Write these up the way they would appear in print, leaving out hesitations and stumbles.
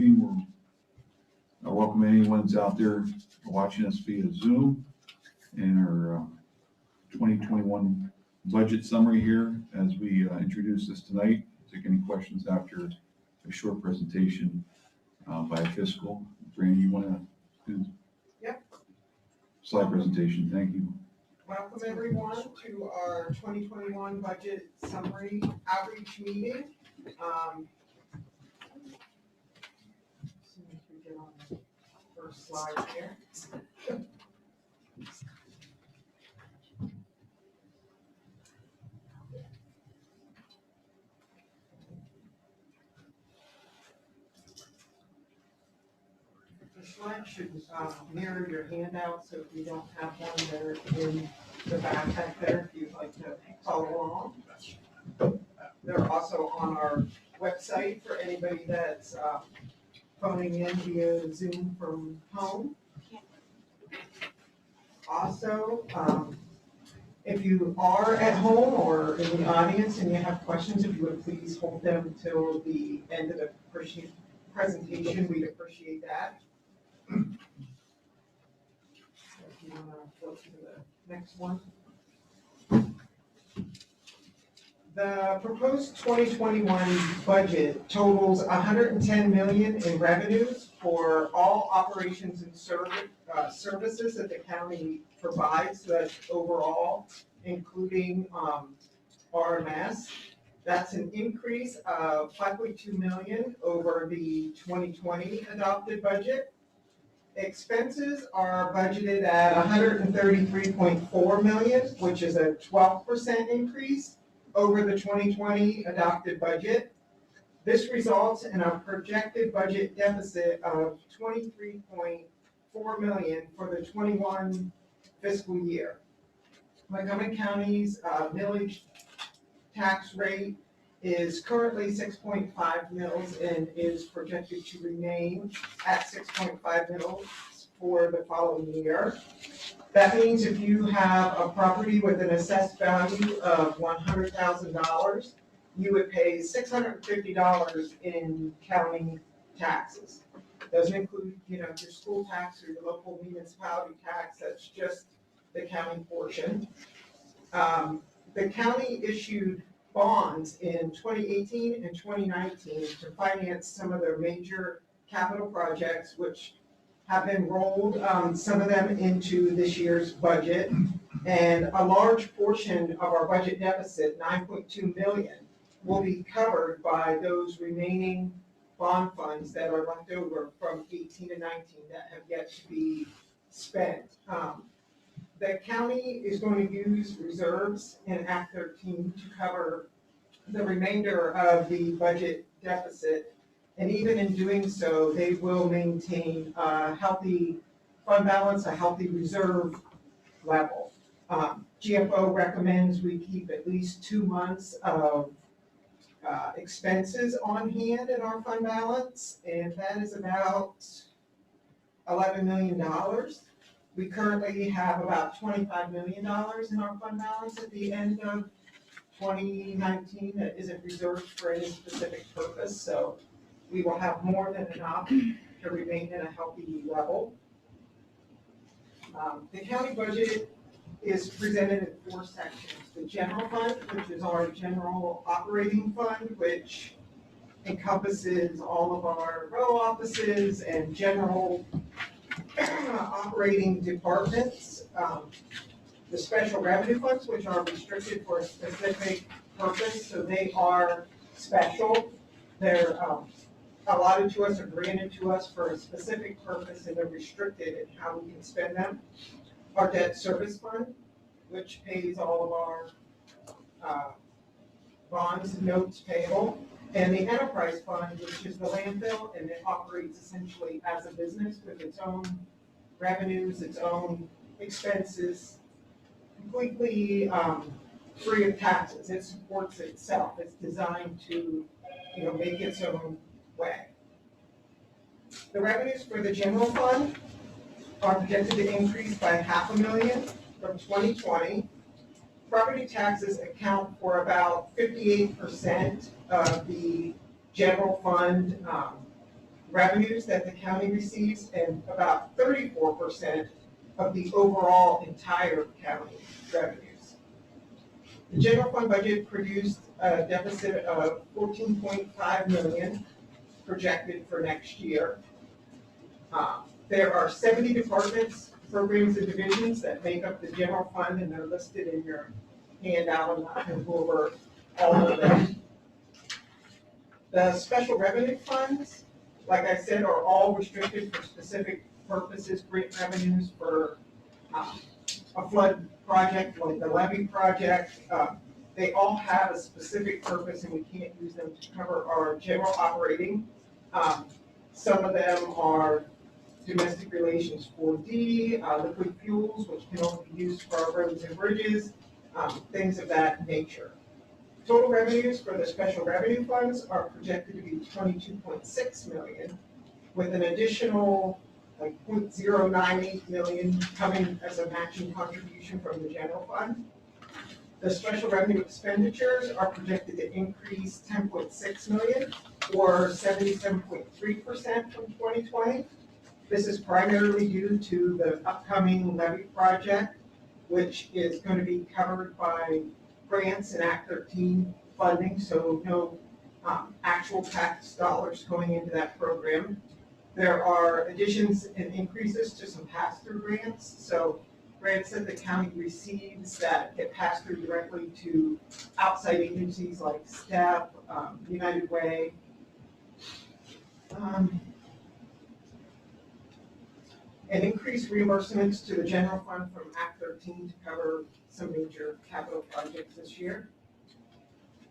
evening. I welcome anyone that's out there watching us via Zoom and our 2021 budget summary here as we introduce this tonight. Take any questions after a short presentation by fiscal. Brandy, you want to do? Yep. Slide presentation. Thank you. Welcome everyone to our 2021 budget summary outreach meeting. As soon as we get on the first slide here. The slide should mirror your handout, so if you don't have one, they're in the back there if you'd like to follow along. They're also on our website for anybody that's phoning in via Zoom from home. Also, if you are at home or in the audience and you have questions, if you would please hold them till the end of the presentation, we'd appreciate that. So if you want to go to the next one. The proposed 2021 budget totals $110 million in revenues for all operations and services that the county provides. So that's overall, including RMS. That's an increase of $5.2 million over the 2020 adopted budget. Expenses are budgeted at $133.4 million, which is a 12% increase over the 2020 adopted budget. This results in a projected budget deficit of $23.4 million for the 21 fiscal year. Montgomery County's millage tax rate is currently 6.5 mils and is projected to remain at 6.5 mils for the following year. That means if you have a property with an assessed value of $100,000, you would pay $650 in county taxes. Doesn't include, your school tax or your local municipality tax. That's just the county portion. The county issued bonds in 2018 and 2019 to finance some of their major capital projects, which have been rolled, some of them into this year's budget. And a large portion of our budget deficit, $9.2 million, will be covered by those remaining bond funds that are left over from 18 and 19 that have yet to be spent. The county is going to use reserves in Act 13 to cover the remainder of the budget deficit. And even in doing so, they will maintain a healthy fund balance, a healthy reserve level. GFO recommends we keep at least 2 months of expenses on hand in our fund balance, and that is about $11 million. We currently have about $25 million in our fund balance at the end of 2019 that isn't reserved for any specific purpose, so we will have more than enough to remain at a healthy level. The county budget is presented in 4 sections. The general fund, which is our general operating fund, which encompasses all of our row offices and general operating departments. The special revenue funds, which are restricted for a specific purpose, so they are special. They're allotted to us or granted to us for a specific purpose, and they're restricted in how we can spend them. Our debt service fund, which pays all of our bonds and notes payable, and the enterprise fund, which is the landfill, and it operates essentially as a business with its own revenues, its own expenses, completely free of taxes. It supports itself. It's designed to, make its own way. The revenues for the general fund are projected to increase by $500,000 from 2020. Property taxes account for about 58% of the general fund revenues that the county receives and about 34% of the overall entire county revenues. The general fund budget produced a deficit of 14.5 million projected for next year. There are 70 departments, programs, and divisions that make up the general fund, and they're listed in your handout. I'm not going to go over all of them. The special revenue funds, like I said, are all restricted for specific purposes, grant revenues for a flood project, like the levee project. They all have a specific purpose, and we can't use them to cover our general operating. Some of them are domestic relations 4D, liquid fuels, which can only be used for our roads and bridges, things of that nature. Total revenues for the special revenue funds are projected to be 22.6 million, with an additional like 0.098 million coming as a matching contribution from the general fund. The special revenue expenditures are projected to increase 10.6 million, or 77.3% from 2020. This is primarily due to the upcoming levee project, which is going to be covered by grants and Act 13 funding, so no actual tax dollars going into that program. There are additions and increases to some pass-through grants, so grants that the county receives that get passed through directly to outside agencies like STEP, United Way. And increased reimbursements to the general fund from Act 13 to cover some major capital projects this year.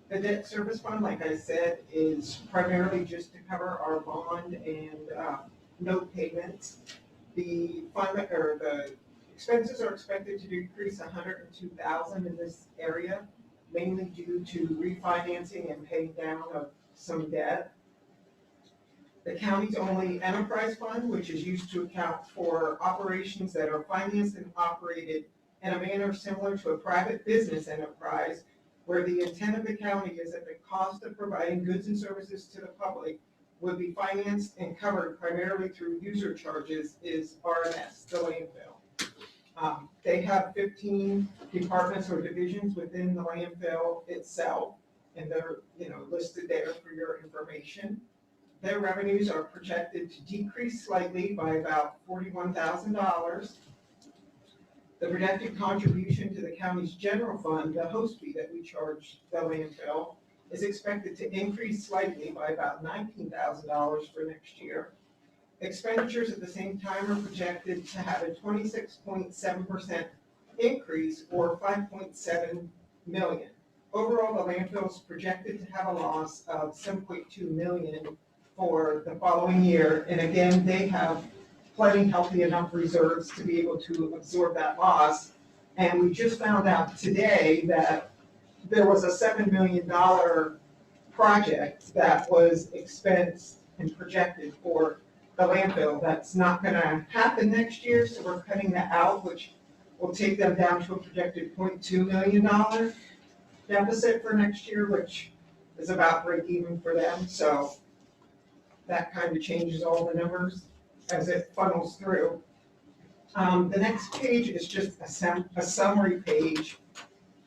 The debt service fund, like I said, is primarily just to cover our bond and note payments. The fund or the expenses are expected to decrease 102,000 in this area, mainly due to refinancing and paying down of some debt. The county's only enterprise fund, which is used to account for operations that are financed and operated in a manner similar to a private business enterprise, where the intent of the county is that the cost of providing goods and services to the public would be financed and covered primarily through user charges, is RMS, the landfill. They have 15 departments or divisions within the landfill itself, and they're listed there for your information. Their revenues are projected to decrease slightly by about $41,000. The projected contribution to the county's general fund, the host fee that we charge the landfill, is expected to increase slightly by about $19,000 for next year. Expenditures at the same time are projected to have a 26.7% increase, or 5.7 million. Overall, the landfill is projected to have a loss of 7.2 million for the following year. And again, they have plenty healthy enough reserves to be able to absorb that loss. And we just found out today that there was a $7 million project that was expensed and projected for the landfill. That's not going to happen next year, so we're cutting that out, which will take them down to a projected $0.2 million deficit for next year, which is about break even for them. So that kind of changes all the numbers as it funnels through. The next page is just a summary page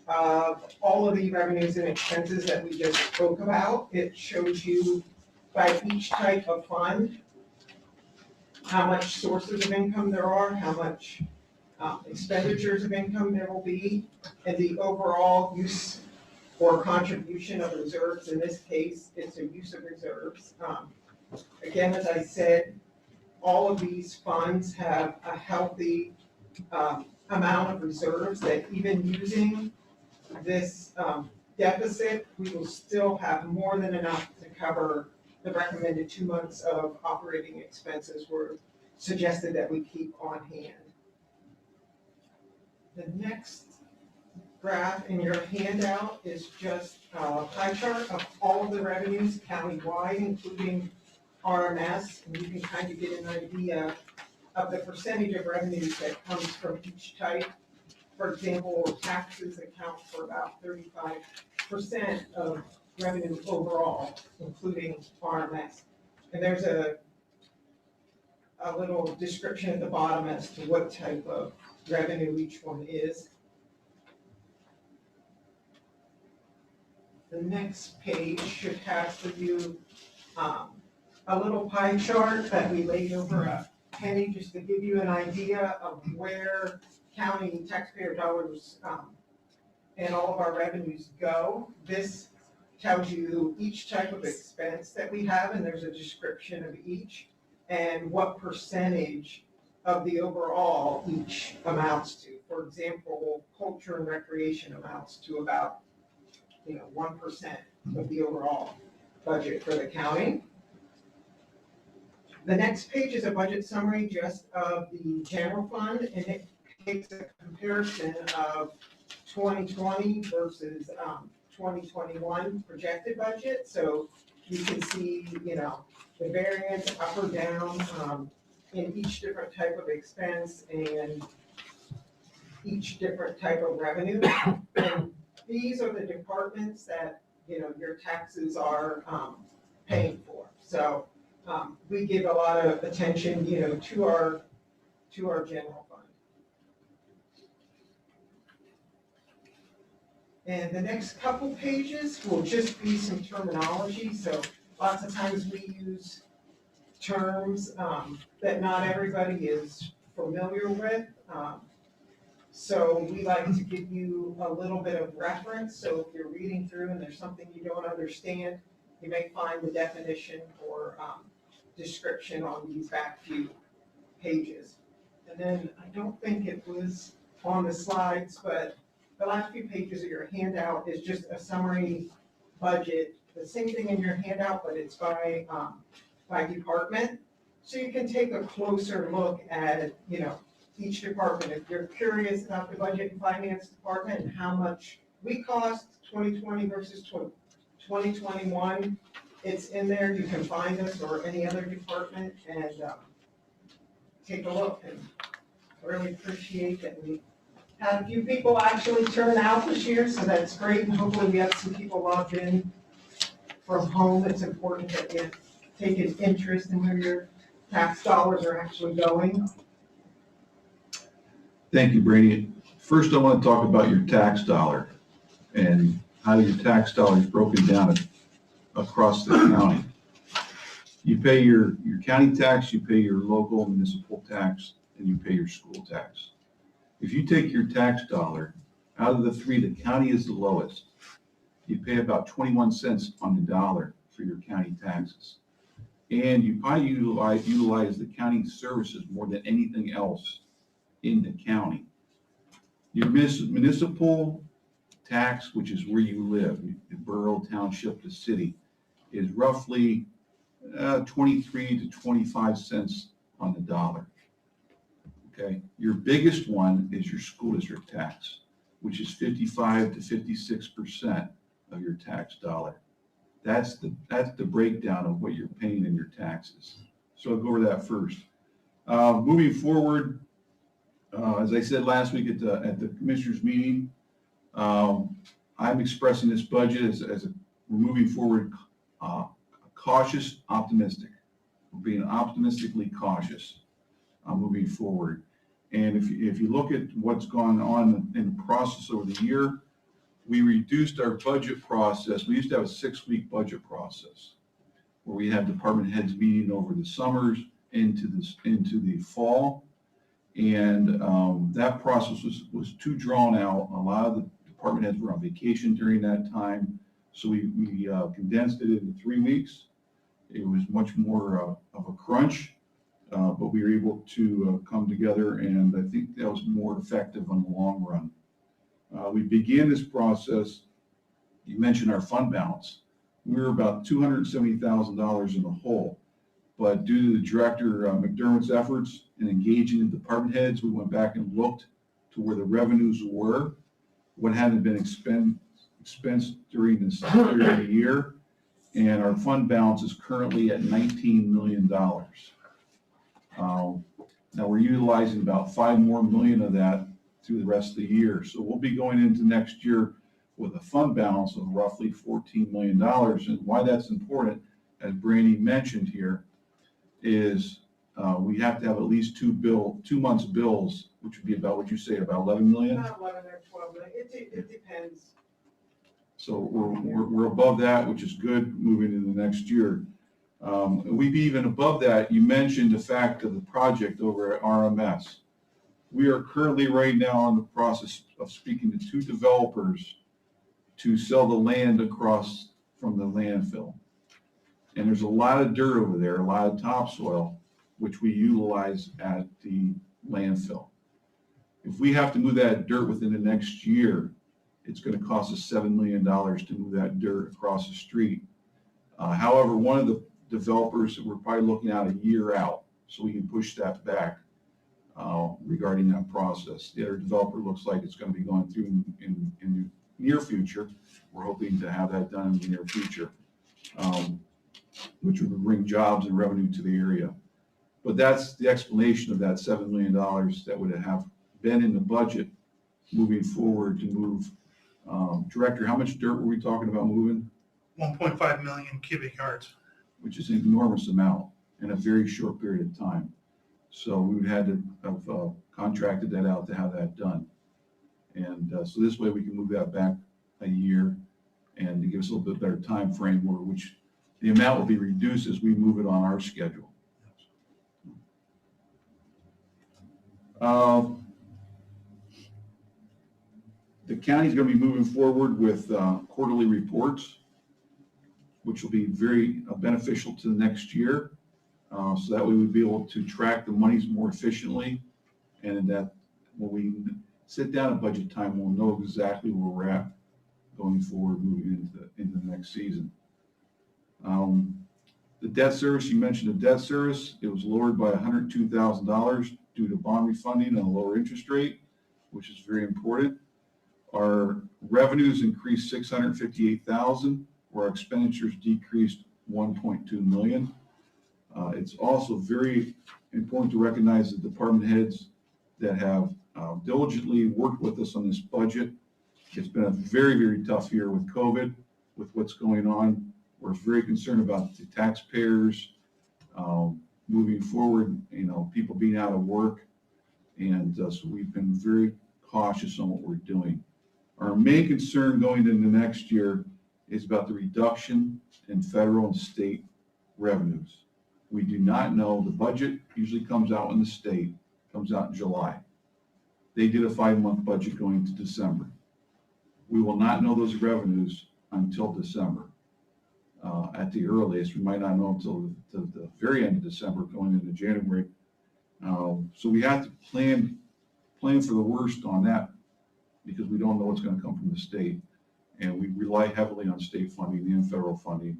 of all of the revenues and expenses that we just spoke about. It shows you by each type of fund how much sources of income there are, how much expenditures of income there will be, and the overall use or contribution of reserves. In this case, it's a use of reserves. Again, as I said, all of these funds have a healthy amount of reserves that even using this deficit, we will still have more than enough to cover the recommended 2 months of operating expenses were suggested that we keep on hand. The next graph in your handout is just a pie chart of all of the revenues countywide, including RMS, and you can kind of get an idea of the percentage of revenues that comes from each type. For example, taxes account for about 35% of revenue overall, including RMS. And there's a a little description at the bottom as to what type of revenue each one is. The next page should have for you a little pie chart that we laid over a penny, just to give you an idea of where county taxpayer dollars and all of our revenues go. This tells you each type of expense that we have, and there's a description of each, and what percentage of the overall each amounts to. For example, culture and recreation amounts to about 1% of the overall budget for the county. The next page is a budget summary just of the general fund, and it takes a comparison of 2020 versus 2021 projected budget. So you can see, the variance up or down in each different type of expense and each different type of revenue. And these are the departments that, your taxes are paying for. So we give a lot of attention, to our general fund. And the next couple pages will just be some terminology. So lots of times we use terms that not everybody is familiar with. So we like to give you a little bit of reference. So if you're reading through and there's something you don't understand, you may find the definition or description on these back few pages. And then I don't think it was on the slides, but the last few pages of your handout is just a summary budget. The same thing in your handout, but it's by department. So you can take a closer look at, each department. If you're curious about the budget and finance department and how much we cost 2020 versus 2021, it's in there. You can find us or any other department and take a look, and really appreciate that we had a few people actually turn out this year, so that's great. And hopefully we have some people logged in from home. It's important that you take an interest in where your tax dollars are actually going. Thank you, Brady. First, I want to talk about your tax dollar and how your tax dollar is broken down across the county. You pay your county tax, you pay your local municipal tax, and you pay your school tax. If you take your tax dollar, out of the three, the county is the lowest. You pay about 21 cents on the dollar for your county taxes. And you probably utilize the county services more than anything else in the county. Your municipal tax, which is where you live, the borough, township, the city, is roughly 23 to 25 cents on the dollar. Okay, your biggest one is your school district tax, which is 55 to 56% of your tax dollar. That's the breakdown of what you're paying in your taxes. So I'll go over that first. Moving forward, as I said last week at the commissioners meeting, I'm expressing this budget as we're moving forward cautious, optimistic. We're being optimistically cautious moving forward. And if you look at what's gone on in the process over the year, we reduced our budget process. We used to have a 6-week budget process where we had department heads meeting over the summers into the fall. And that process was too drawn out. A lot of the department heads were on vacation during that time. So we condensed it into 3 weeks. It was much more of a crunch, but we were able to come together, and I think that was more effective in the long run. We began this process, you mentioned our fund balance. We were about $270,000 in the hole, but due to the director McDermott's efforts in engaging the department heads, we went back and looked to where the revenues were, what hadn't been expensed during this period of the year, and our fund balance is currently at $19 million. Now we're utilizing about $5 million more of that through the rest of the year. So we'll be going into next year with a fund balance of roughly $14 million. And why that's important, as Brandy mentioned here, is we have to have at least 2 months' bills, which would be about what you say, about 11 million. About 11 or 12 million, it depends. So we're above that, which is good moving into the next year. We'd be even above that. You mentioned the fact of the project over at RMS. We are currently right now in the process of speaking to 2 developers to sell the land across from the landfill. And there's a lot of dirt over there, a lot of topsoil, which we utilize at the landfill. If we have to move that dirt within the next year, it's going to cost us $7 million to move that dirt across the street. However, one of the developers, we're probably looking at a year out, so we can push that back regarding that process. The other developer looks like it's going to be going through in the near future. We're hoping to have that done in the near future, which would bring jobs and revenue to the area. But that's the explanation of that $7 million that would have been in the budget moving forward to move. Director, how much dirt were we talking about moving? 1.5 million cubic yards. Which is an enormous amount in a very short period of time. So we would have to have contracted that out to have that done. And so this way we can move that back a year and to give us a little bit better time frame, which the amount will be reduced as we move it on our schedule. The county's going to be moving forward with quarterly reports, which will be very beneficial to the next year. So that way we'll be able to track the monies more efficiently, and that when we sit down at budget time, we'll know exactly where we're at going forward, moving into the next season. The debt service, you mentioned the debt service, it was lowered by $102,000 due to bond refunding and a lower interest rate, which is very important. Our revenues increased $658,000, where our expenditures decreased $1.2 million. It's also very important to recognize the department heads that have diligently worked with us on this budget. It's been a very, very tough year with COVID, with what's going on. We're very concerned about the taxpayers moving forward, people being out of work. And so we've been very cautious on what we're doing. Our main concern going into next year is about the reduction in federal and state revenues. We do not know. The budget usually comes out in the state, comes out in July. They did a 5-month budget going into December. We will not know those revenues until December. At the earliest, we might not know until the very end of December, going into January. So we have to plan for the worst on that, because we don't know what's going to come from the state. And we rely heavily on state funding and federal funding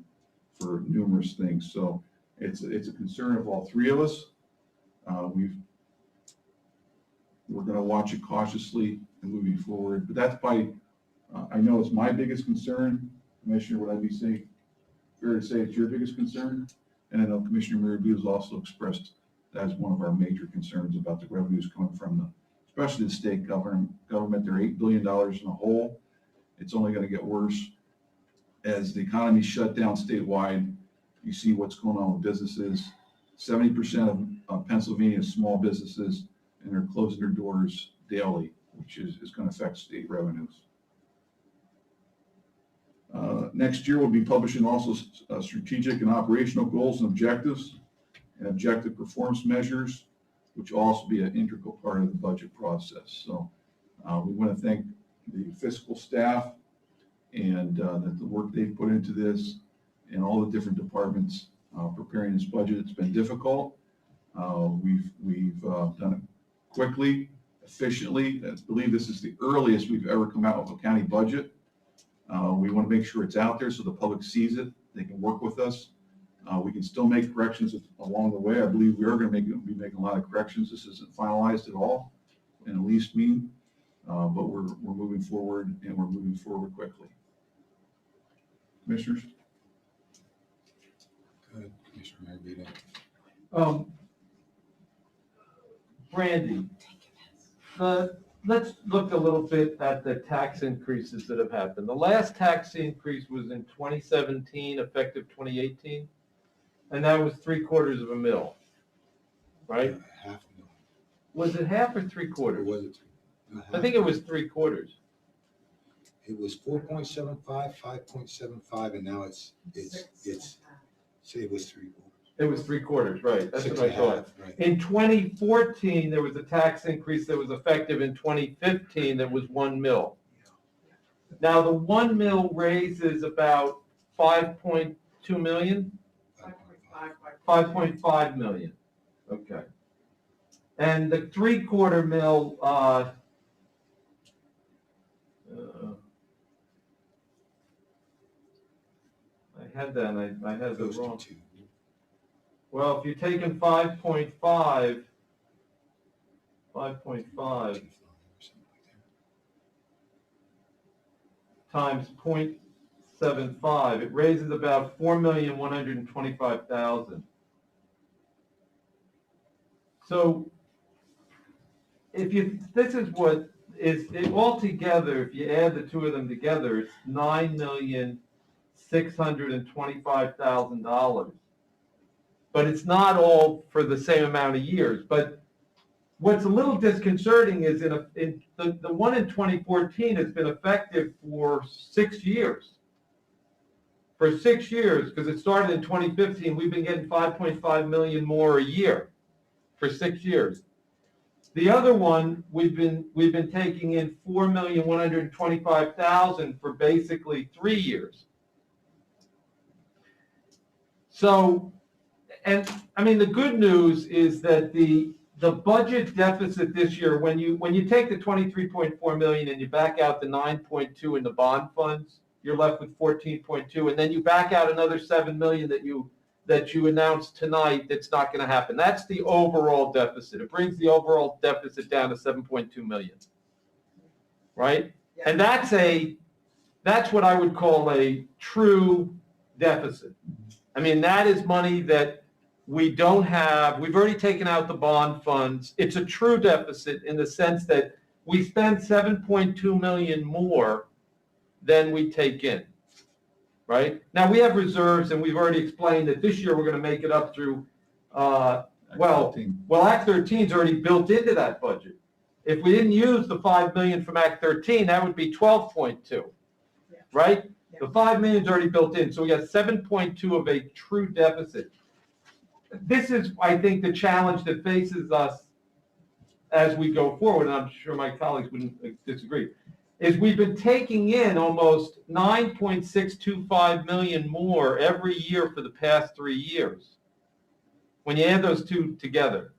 for numerous things. So it's a concern of all 3 of us. We're going to watch it cautiously and moving forward. But that's I know it's my biggest concern. Commissioner, would I be fair to say it's your biggest concern? And I know Commissioner Marabou has also expressed that as one of our major concerns about the revenues coming from especially the state government. They're $8 billion in a hole. It's only going to get worse as the economy shut down statewide. You see what's going on with businesses. 70% of Pennsylvania's small businesses, and they're closing their doors daily, which is going to affect state revenues. Next year, we'll be publishing also strategic and operational goals and objectives and objective performance measures, which will also be an integral part of the budget process. So we want to thank the fiscal staff and the work they've put into this, and all the different departments preparing this budget. It's been difficult. We've done it quickly, efficiently. I believe this is the earliest we've ever come out with a county budget. We want to make sure it's out there so the public sees it. They can work with us. We can still make corrections along the way. I believe we are going to be making a lot of corrections. This isn't finalized at all, in the least mean, but we're moving forward, and we're moving forward quickly. Commissioners? Go ahead, Commissioner Marabou. Brandy, let's look a little bit at the tax increases that have happened. The last tax increase was in 2017, effective 2018, and that was $0.75 mil. right? Half a Was it half or three million. Or quarters? was it? I think it was 3/4. It was 4.75, 5.75, and now it's, say it was 3/4. It was 3/4, right, that's Six what I and a thought. half, right. In 2014, there was a tax increase that was effective in 2015 that was 1 mil. Now, the 1 mil raises about 5.2 million, 5.5 million, okay. And the 3/4 mil, I had that, and I had it Goes to wrong. 2. Well, if you're taking 5.5 times 0.75, it raises about 4,125,000. So this is what is, altogether, if you add the two of them together, it's $9,625,000. But it's not all for the same amount of years. But what's a little disconcerting is the one in 2014 has been effective for 6 years. For 6 years, because it started in 2015, we've been getting 5.5 million more a year for 6 years. The other one, we've been taking in 4,125,000 for basically 3 years. So, and I mean, the good news is that the budget deficit this year, when you take the 23.4 million and you back out the 9.2 in the bond funds, you're left with 14.2, and then you back out another 7 million that you announced tonight. That's not going to happen. That's the overall deficit. It brings the overall deficit down to 7.2 million, right? Yeah. And that's what I would call a true deficit. I mean, that is money that we don't have. We've already taken out the bond funds. It's a true deficit in the sense that we spend 7.2 million more than we take in, right? Now, we have reserves, and we've already explained that this year we're going to make it up through, Act 13 is already built into that budget. If we didn't use the 5 million from Act 13, that would be 12.2, right? Yeah. The 5 million is already built in, so we got 7.2 of a true deficit. This is, I think, the challenge that faces us as we go forward, and I'm sure my colleagues wouldn't disagree, is we've been taking in almost 9.625 million more every year for the past 3 years. When you add those two together,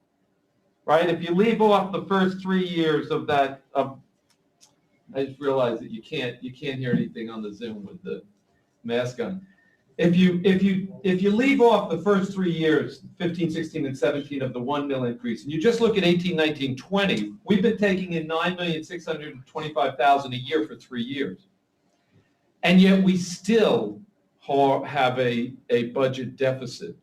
right? If you leave off the first 3 years of that, I just realized that you can't hear anything on the Zoom with the mask on. If you leave off the first 3 years, 15, 16, and 17 of the 1 mil increase, and you just look at 18, 19, 20, we've been taking in 9,625,000 a year for 3 years. And yet we still have a budget deficit.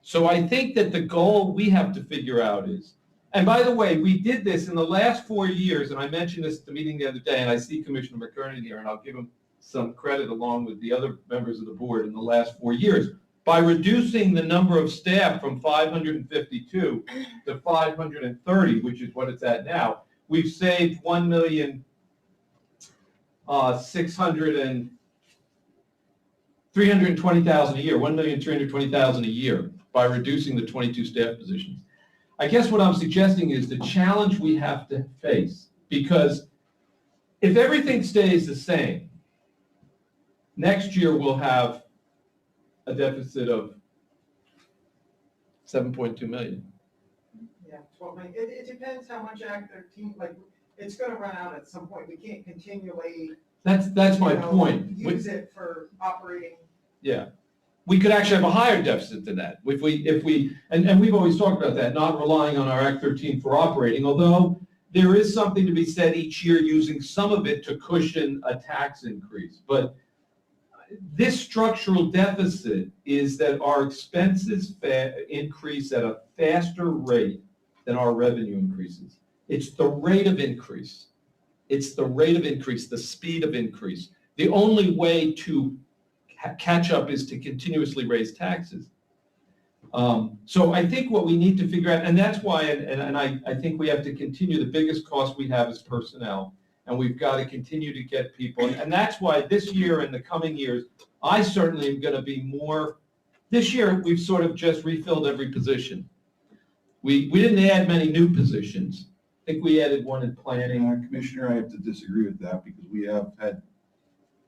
So I think that the goal we have to figure out is, and by the way, we did this in the last 4 years, and I mentioned this at the meeting the other day, and I see Commissioner McKernan here, and I'll give him some credit along with the other members of the board in the last 4 years, by reducing the number of staff from 552 to 530, which is what it's at now. We've saved 320,000 a year, 1,320,000 a year by reducing the 22 staff positions. I guess what I'm suggesting is the challenge we have to face, because if everything stays the same, next year we'll have a deficit of 7.2 million. Yeah, 12 million. It depends how much Act 13, like, it's gonna run out at some point. We can't continually. That's my point. Use it for operating. Yeah. We could actually have a higher deficit than that. If we, and we've always talked about that, not relying on our Act 13 for operating, although there is something to be said each year using some of it to cushion a tax increase. But this structural deficit is that our expenses increase at a faster rate than our revenue increases. It's the rate of increase. It's the rate of increase, the speed of increase. The only way to catch up is to continuously raise taxes. So I think what we need to figure out, and that's why, and I think we have to continue, the biggest cost we have is personnel, and we've got to continue to get people. And that's why this year and the coming years, I certainly am going to be more, this year, we've sort of just refilled every position. We didn't add many new positions. I think we added one in planning. Commissioner, I have to disagree with that because we have had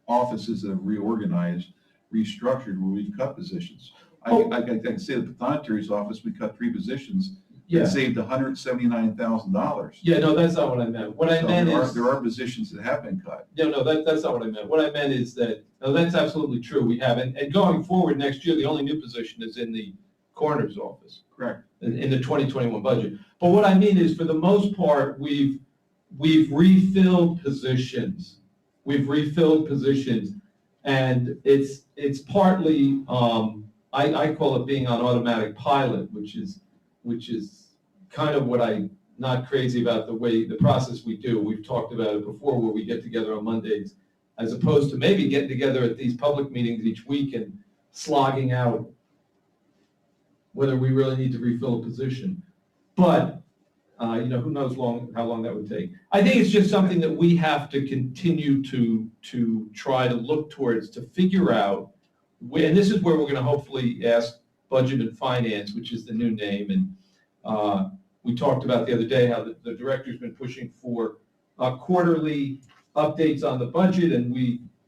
offices that have reorganized, restructured, where we've cut positions. I can say the Pathonetary's office, we cut 3 positions. Yeah. It saved $179,000. Yeah, no, that's not what I meant. What I So meant is. there are positions that have been cut. No, that's not what I meant. What I meant is that, no, that's absolutely true. We have, and going forward next year, the only new position is in the coroner's office. Correct. In the 2021 budget. But what I mean is, for the most part, we've refilled positions. We've refilled positions, and it's partly, I call it being on automatic pilot, which is kind of what I'm not crazy about the process we do. We've talked about it before, where we get together on Mondays, as opposed to maybe getting together at these public meetings each week and slogging out whether we really need to refill a position. But, who knows how long that would take. I think it's just something that we have to continue to try to look towards, to figure out, and this is where we're gonna hopefully ask Budget and Finance, which is the new name, and we talked about the other day how the director's been pushing for quarterly updates on the budget, and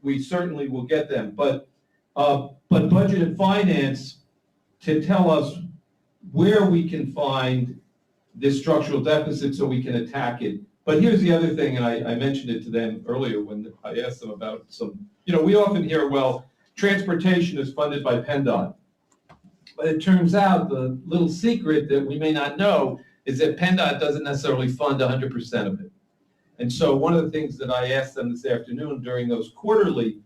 we certainly will get them. But Budget and Finance, to tell us where we can find this structural deficit so we can attack it. But here's the other thing, and I mentioned it to them earlier when I asked them about some, we often hear, well, transportation is funded by PennDOT. But it turns out the little secret that we may not know is that PennDOT doesn't necessarily fund 100% of it. And so one of the things that I asked them this afternoon during those quarterly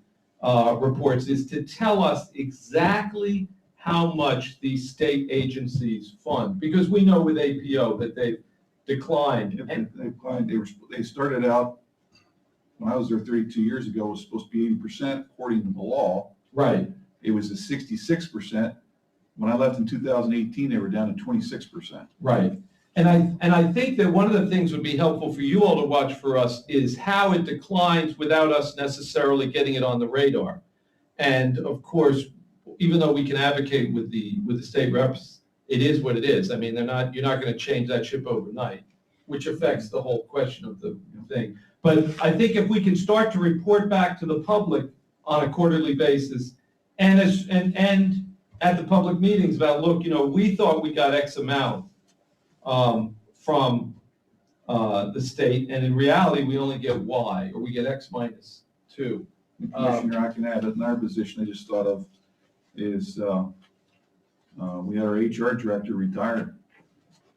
reports is to tell us exactly how much these state agencies fund, because we know with APO that they've declined. They started out, when I was there 32 years ago, it was supposed to be 80% according to the law. Right. It was at 66%. When I left in 2018, they were down to 26%. Right. And I think that one of the things would be helpful for you all to watch for us is how it declines without us necessarily getting it on the radar. And of course, even though we can advocate with the state reps, it is what it is. I mean, you're not going to change that ship overnight, which affects the whole question of the thing. But I think if we can start to report back to the public on a quarterly basis, and at the public meetings about, look, we thought we got X amount from the state, and in reality, we only get Y, or we get X minus 2. Commissioner, I can add another position I just thought of is we had our HR director retired.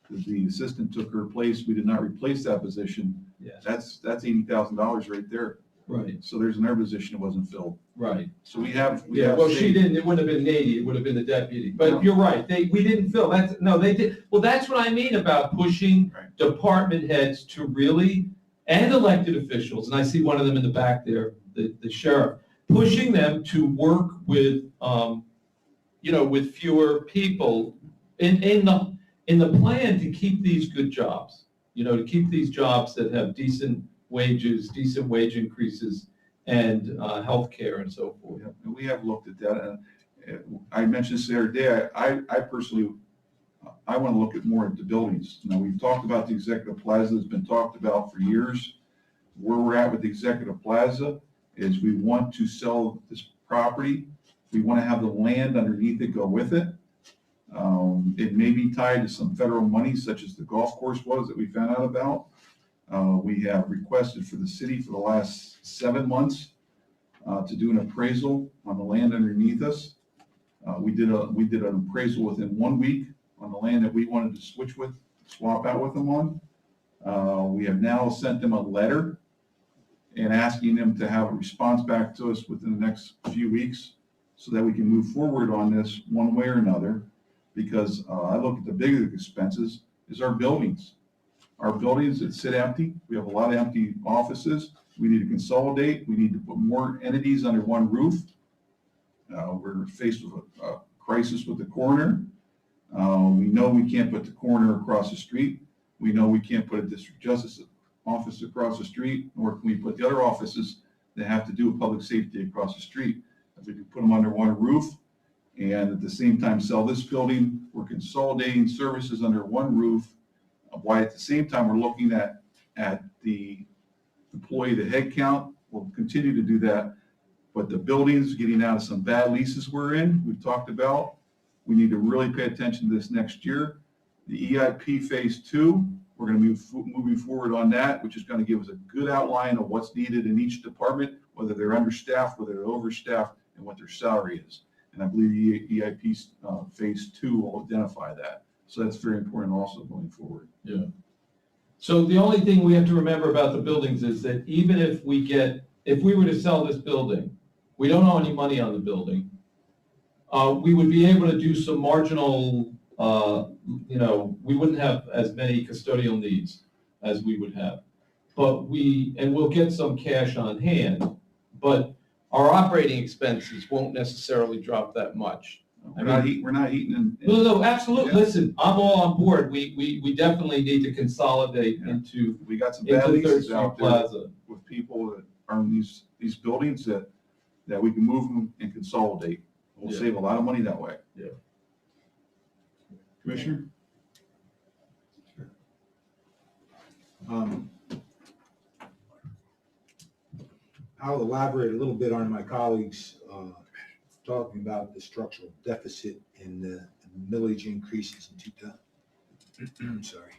The assistant took her place. We did not replace that position. Yeah. That's $80,000 right there. Right. So there's another position that wasn't filled. Right. So we have. Well, she didn't. It wouldn't have been Nady. It would have been the deputy. But you're right. We didn't fill. They did. Well, that's what I mean about pushing department heads to really, and elected officials. And I see one of them in the back there, the sheriff, pushing them to work with, with fewer people in the plan to keep these good jobs. To keep these jobs that have decent wages, decent wage increases, and health care and so forth. And we have looked at that. I mentioned this the other day. I personally, I want to look at more at the buildings. Now, we've talked about the Executive Plaza. It's been talked about for years. Where we're at with the Executive Plaza is we want to sell this property. We want to have the land underneath it go with it. It may be tied to some federal money, such as the golf course was that we found out about. We have requested for the city for the last 7 months to do an appraisal on the land underneath us. We did an appraisal within 1 week on the land that we wanted to swap out with them on. We have now sent them a letter and asking them to have a response back to us within the next few weeks so that we can move forward on this one way or another. Because I look at the bigger expenses is our buildings. Our buildings that sit empty. We have a lot of empty offices. We need to consolidate. We need to put more entities under one roof. We're faced with a crisis with the coroner. We know we can't put the coroner across the street. We know we can't put a district justice office across the street, nor can we put the other offices that have to do with public safety across the street. If we can put them under one roof and at the same time sell this building, we're consolidating services under one roof. While at the same time, we're looking at the employee, the head count. We'll continue to do that. But the buildings, getting out of some bad leases we're in, we've talked about. We need to really pay attention to this next year. The EIP Phase 2, we're going to be moving forward on that, which is going to give us a good outline of what's needed in each department, whether they're understaffed, whether they're overstaffed, and what their salary is. And I believe the EIP Phase 2 will identify that. So that's very important also going forward. Yeah. So the only thing we have to remember about the buildings is that even if we were to sell this building, we don't owe any money on the building. We would be able to do some marginal, we wouldn't have as many custodial needs as we would have. But we'll get some cash on hand, but our operating expenses won't necessarily drop that much. We're not eating. No, absolutely. Yeah. Listen, I'm all on board. We definitely need to consolidate Yeah. into We got some bad 3rd leases Street out there Plaza. with people that are in these buildings that we can move them and consolidate. We'll Yeah. save a lot of money that way. Yeah. Commissioner? I'll elaborate a little bit on my colleagues talking about the structural deficit and the millage increases in 2000. Sorry.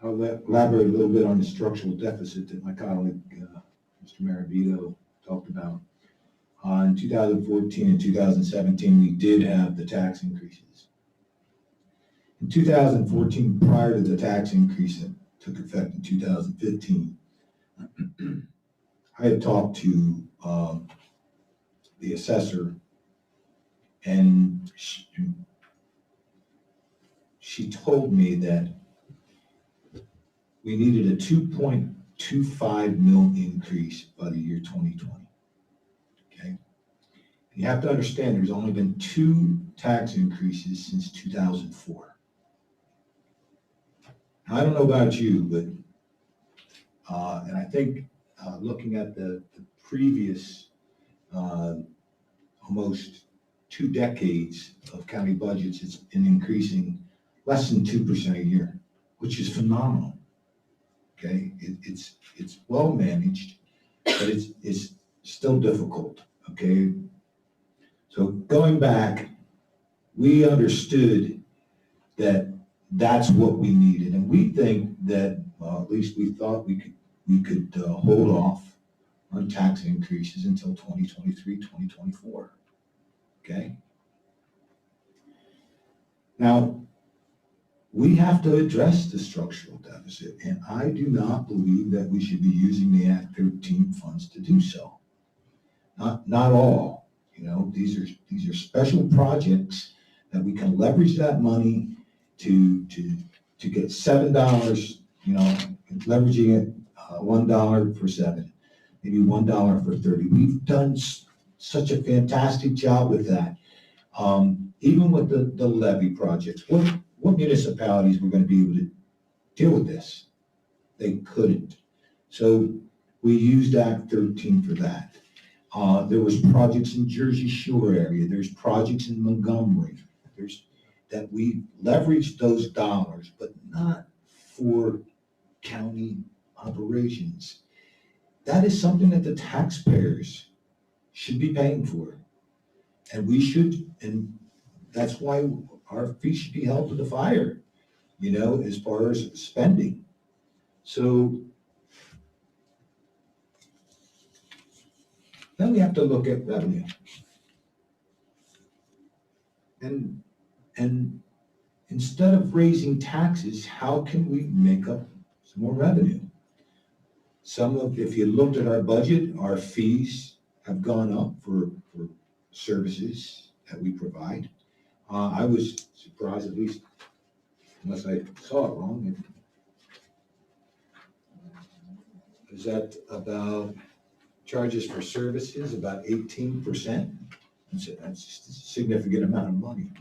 I'll elaborate a little bit on the structural deficit that my colleague, Mr. Maravito, talked about. In 2014 and 2017, we did have the tax increases. In 2014, prior to the tax increase that took effect in 2015, I had talked to the assessor, and she told me that we needed a 2.25 mil increase by the year 2020. Okay? You have to understand there's only been 2 tax increases since 2004. Now, I don't know about you, but, and I think looking at the previous almost 2 decades of county budgets, it's been increasing less than 2% a year, which is phenomenal. Okay, it's well managed, but it's still difficult. Okay, so going back, we understood that that's what we needed, and we think that at least we thought we could hold off on tax increases until 2023, 2024. Okay, now we have to address the structural deficit, and I do not believe that we should be using the Act 13 funds to do so. Not all, these are special projects that we can leverage that money to get $7, leveraging it $1 for 7, maybe $1 for 30. We've done such a fantastic job with that. Even with the levy projects, what municipalities were going to be able to deal with this? They couldn't. So we used Act 13 for that. There was projects in Jersey Shore area. There's projects in Montgomery. That we leveraged those dollars, but not for county operations. That is something that the taxpayers should be paying for. And we should, and that's why our feet should be held to the fire, as far as spending. So then we have to look at revenue. And instead of raising taxes, how can we make up some more revenue? If you looked at our budget, our fees have gone up for services that we provide. I was surprised, at least, unless I saw it wrong. Is that about charges for services, about 18%? That's just a significant amount of money,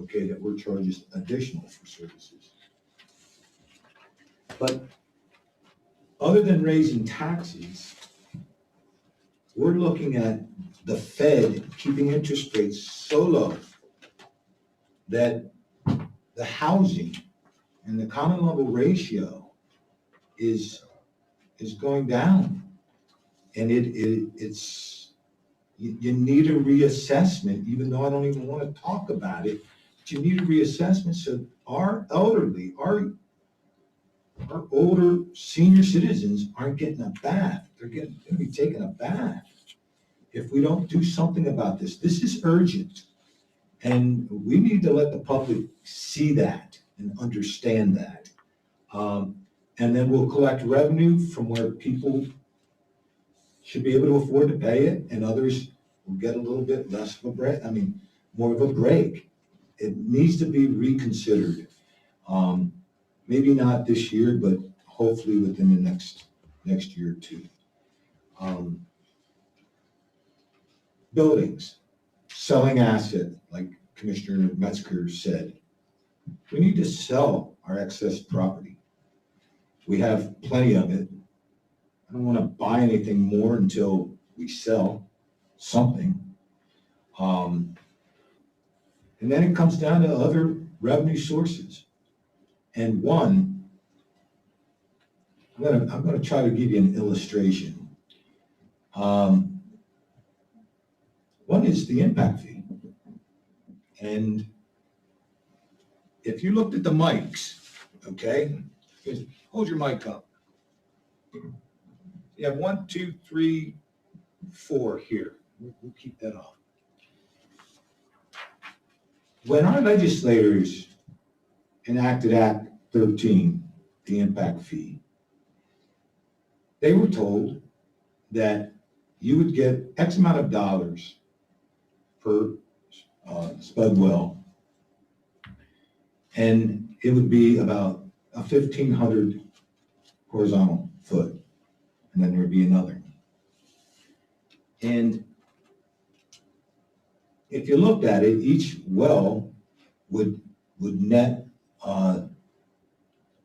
okay, that we're charged additional for services. But other than raising taxes, we're looking at the Fed keeping interest rates so low that the housing and the common level ratio is going down. And it's, you need a reassessment, even though I don't even want to talk about it, but you need a reassessment so our elderly, our older senior citizens aren't getting a bath. They're going to be taking a bath if we don't do something about this. This is urgent. And we need to let the public see that and understand that. And then we'll collect revenue from where people should be able to afford to pay it, and others will get a little bit less of a break, more of a break. It needs to be reconsidered. Maybe not this year, but hopefully within the next year or two. Buildings, selling asset, like Commissioner Metzger said. We need to sell our excess property. We have plenty of it. I don't want to buy anything more until we sell something. And then it comes down to other revenue sources. And one, I'm gonna try to give you an illustration. One is the impact fee. And if you looked at the mics, okay, hold your mic up. You have 1, 2, 3, 4 here. We'll keep that off. When our legislators enacted Act 13, the impact fee, they were told that you would get X amount of dollars per spud well, and it would be about a 1,500 horizontal foot, and then there would be another. And if you looked at it, each well would net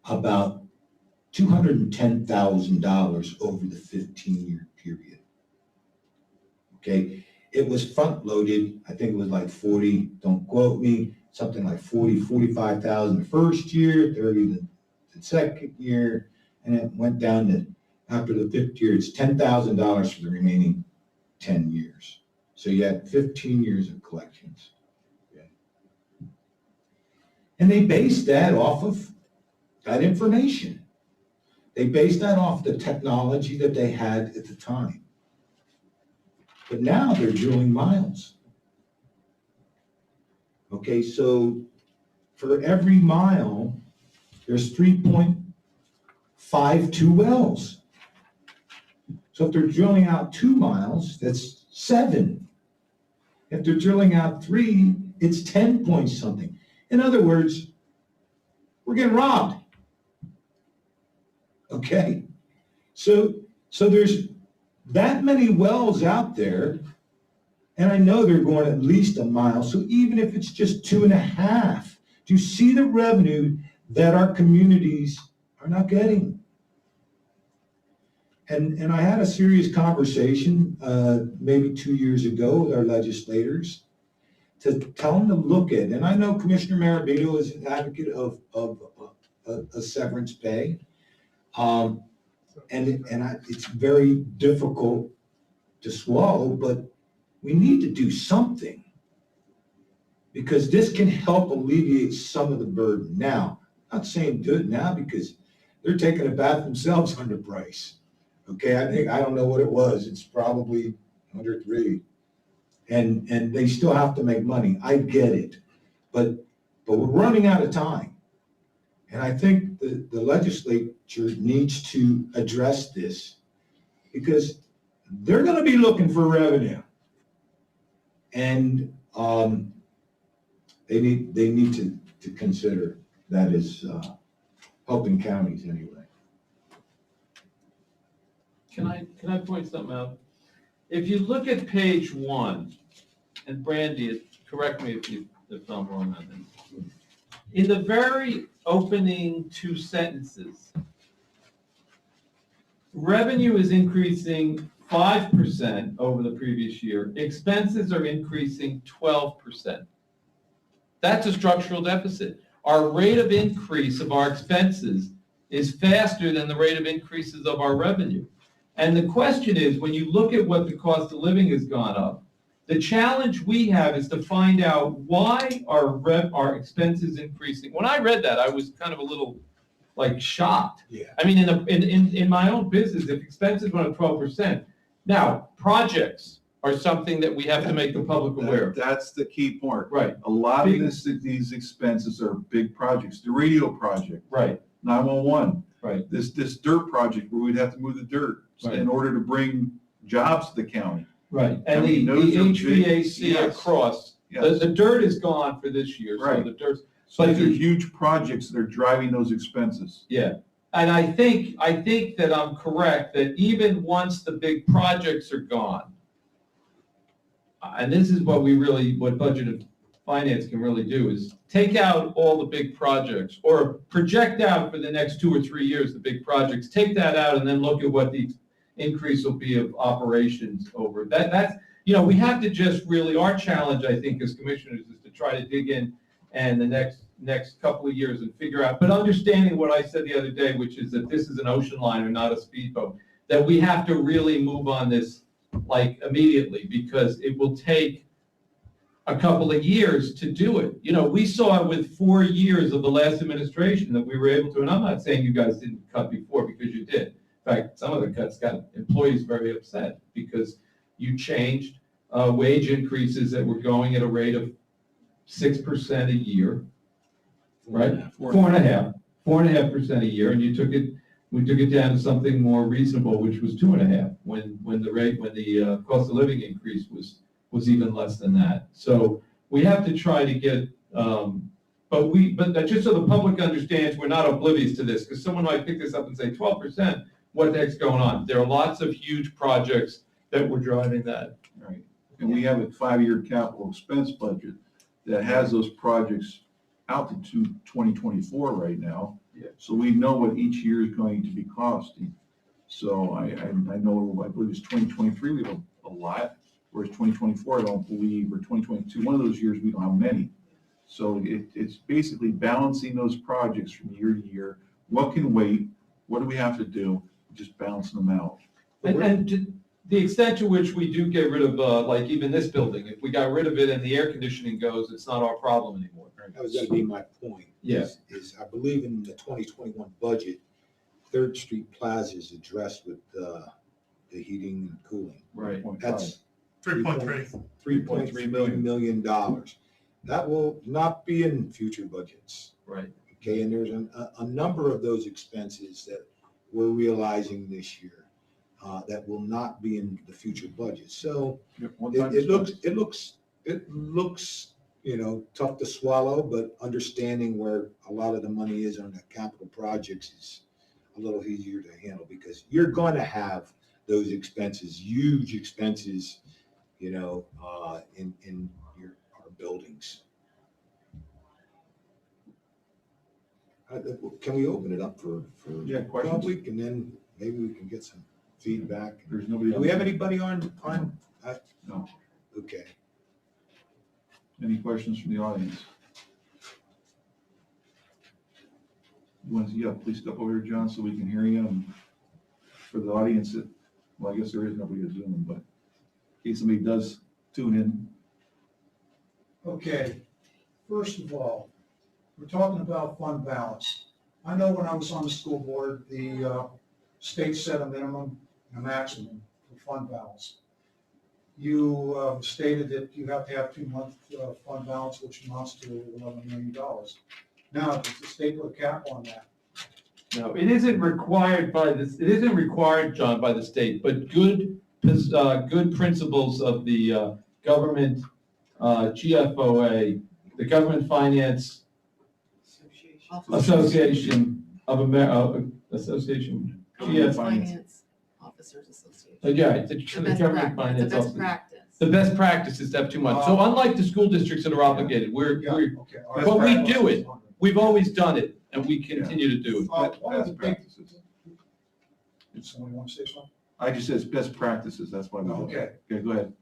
about $210,000 over the 15-year period. Okay, it was front-loaded. I think it was like 40, don't quote me, something like 45,000 the first year, 30 the second year, and it went down to, after the 5th year, it's $10,000 for the remaining 10 years. So you had 15 years of collections. Okay. And they based that off of that information. They based that off the technology that they had at the time. But now they're drilling miles. Okay, so for every mile, there's 3.52 wells. So if they're drilling out 2 miles, that's 7. If they're drilling out 3, it's 10 point something. In other words, we're getting robbed. Okay, so there's that many wells out there, and I know they're going at least a mile. So even if it's just 2.5, do you see the revenue that our communities are not getting? And I had a serious conversation maybe 2 years ago with our legislators to tell them to look at, and I know Commissioner Marabito is an advocate of a severance pay. It's very difficult to swallow, but we need to do something because this can help alleviate some of the burden. Now, I'm not saying do it now because they're taking a bath themselves under price. Okay, I don't know what it was. It's probably under 3. And they still have to make money. I get it. But we're running out of time. And I think the legislature needs to address this because they're going to be looking for revenue. And they need to consider that as helping counties anyway. Can I point something out? If you look at page 1, and Brandy, correct me if I'm wrong on this. In the very opening two sentences, revenue is increasing 5% over the previous year. Expenses are increasing 12%. That's a structural deficit. Our rate of increase of our expenses is faster than the rate of increases of our revenue. And the question is, when you look at what the cost of living has gone up, the challenge we have is to find out why our expenses increasing. When I read that, I was kind of a little like shocked. Yeah. I mean, in my own business, if expenses went up 12%, now projects are something that we have to make the public aware of. That's the key part. Right, A lot of these expenses are big projects. The radio project, right, 911. right. This dirt project where we'd have to move the dirt Right. in order to bring jobs to the county. Right, I and the mean, those are big- HVAC yes. across, Yes. the dirt is gone for this year, so Right. the dirt's, So but these are huge projects that are driving those expenses. yeah. And I think that I'm correct, that even once the big projects are gone, and this is what budget and finance can really do, is take out all the big projects, or project out for the next 2 or 3 years, the big projects, take that out and then look at what the increase will be of operations over. That's, we have to just really, our challenge, I think, as commissioners, is to try to dig in and the next couple of years and figure out, but understanding what I said the other day, which is that this is an ocean liner, not a speedboat, that we have to really move on this like immediately, because it will take a couple of years to do it. We saw it with 4 years of the last administration that we were able to, and I'm not saying you guys didn't cut before, because you did. In fact, some of the cuts got employees very upset because you changed wage increases that were going at a rate of 6% a year, right? 4.5% a year, and we took it down to something more reasonable, which was 2.5, when the cost of living increase was even less than that. So we have to try to get, but just so the public understands, we're not oblivious to this, because someone might pick this up and say 12%, what the heck's going on? There are lots of huge projects that were driving that. Right. And we have a 5-year capital expense budget that has those projects out to 2024 right now. Yeah. So we know what each year is going to be costing. So I know, I believe it's 2023, we have a lot, whereas 2024, I don't believe, or 2022, one of those years, we don't have many. So it's basically balancing those projects from year to year. What can wait? What do we have to do? Just balancing them out. And to the extent to which we do get rid of, like even this building, if we got rid of it and the air conditioning goes, it's not our problem anymore. That was gonna be my point. Yes. Is I believe in the 2021 budget, 3rd Street Plaza is addressed with the heating and cooling. Right. That's 3.3. $3.3 million. That will not be in future budgets. Right. Okay, and there's a number of those expenses that we're realizing this year that will not be in the future budget. So it looks tough to swallow, but understanding where a lot of the money is on the capital projects is a little easier to handle, because you're going to have those expenses, huge expenses, in our buildings. Can we open it up for questions. public, and then maybe we can get some feedback? There's nobody. Do we have anybody on? No. Okay. Any questions from the audience? Please step over here, John, so we can hear you. And for the audience, I guess there is nobody to Zoom, but in case somebody does tune in. Okay, first of all, we're talking about fund balance. I know when I was on the school board, the state set a minimum and a maximum for fund balance. You stated that you have to have 2-month fund balance, which amounts to $11 million. Now, does the state put a cap on that? No, it isn't required by this. It isn't required, John, by the state, but good principles of the government GFOA, the Government Finance Association of America, Government GF. Finance. Finance Officers Association. Yeah, it's The the best Government practice, Finance the best Office. practice. The best practice is to have 2 months. So unlike the school districts that are obligated, we're, Yeah, we're, okay. but we do it. We've always done it, and we continue to do it. One of the Best big, practices. did somebody want to say something? I just said it's best practices, that's why we do it. Okay. Okay, go ahead.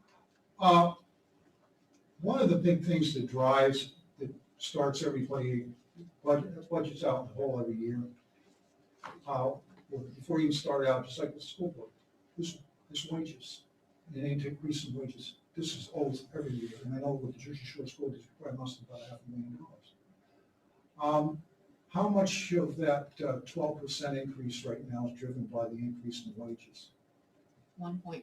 One of the big things that drives, that starts everybody, budgets out in the hole every year, before you even start out, just like the school board, this wages, it ain't increasing wages. This is always every year, and I know with the Jersey Shore School District, probably must have about $500,000. How much of that 12% increase right now is driven by the increase in wages? 1.48%.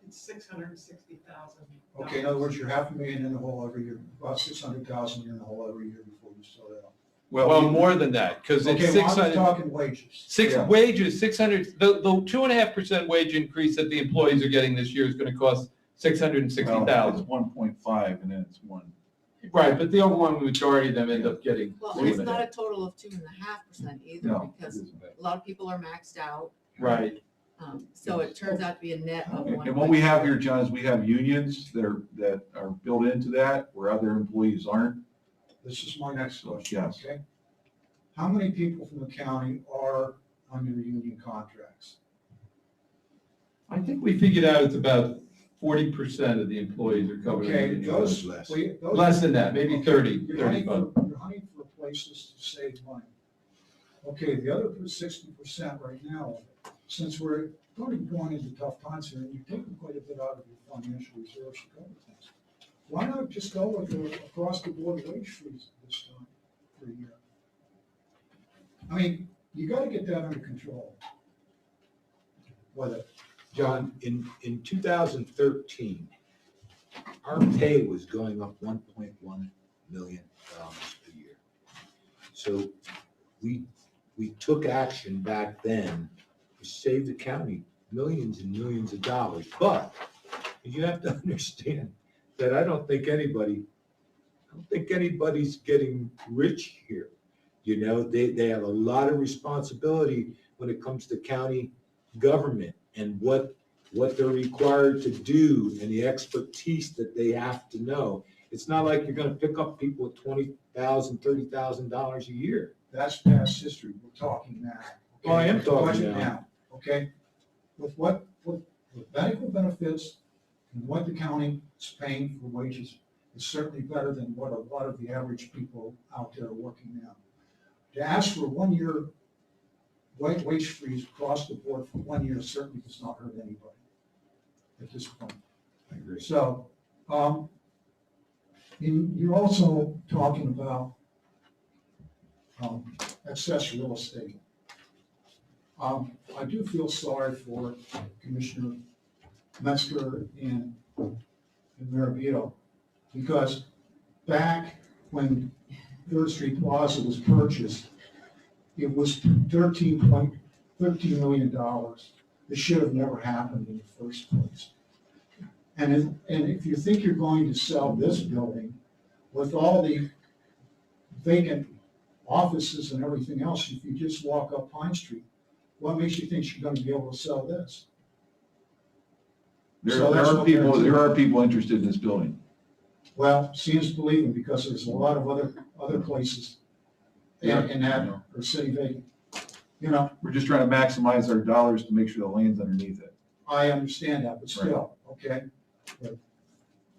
It's $660,000. Okay, in other words, you're $500,000 in the hole every year, about 600,000 in the hole every year before you start out. Well, more than that, because it's Okay, well, I'm 600. talking wages. Yeah. Wages, 600, the 2.5% wage increase that the employees are getting this year is gonna cost Well, it's 660,000. 1.5 and then it's 1. Right, but the overwhelming majority of them end up getting. Well, two it's and a not half. a total of 2.5% either, No, it because isn't. a lot of people are maxed out. Right, So it turns out to be a net of 1. And what we have here, John, is we have unions that are built into that where other employees aren't. This is my next question, Yes. okay? How many people from the county are under union contracts? I think we figured out it's about 40% of the employees are covered. Okay, in the those, less. those. Less than that, maybe 30, You're hunting 35. you're hunting for places to save money. Okay, the other 60% right now, since we're going into tough times here, and you're taking quite a bit out of your financial reserves to cover things, why not just go with the across-the-board wage freeze this time for a year? I mean, you gotta get that under control. Whether, John, in 2013, our pay was going up $1.1 million a year. So we took action back then to save the county millions and millions of dollars. But you have to understand that I don't think anybody's getting rich here. You know, they have a lot of responsibility when it comes to county government and what they're required to do and the expertise that they have to know. It's not like you're gonna pick up people with $20,000, $30,000 a year. that's past history, we're talking now. okay? Well, I am talking Budget now. Okay? With medical benefits and what the county is paying for wages is certainly better than what a lot of the average people out there are working now. To ask for 1 year wage freeze across the board for 1 year certainly does not hurt anybody at this point. I agree. So, you're also talking about excess real estate. I do feel sorry for Commissioner Metzger and Marabito, because back when Third Street Plaza was purchased, it was $13 million. This should have never happened in the first place. And if you think you're going to sell this building with all the vacant offices and everything else, if you just walk up Pine Street, what makes you think you're going to be able to sell this? There So that's what they're doing. are people interested in this building. Well, seeing is believing, because there's a lot of other places in that are sitting vacant. You know, We're just trying to maximize our dollars to make sure the land's underneath it. I understand that, but still, okay?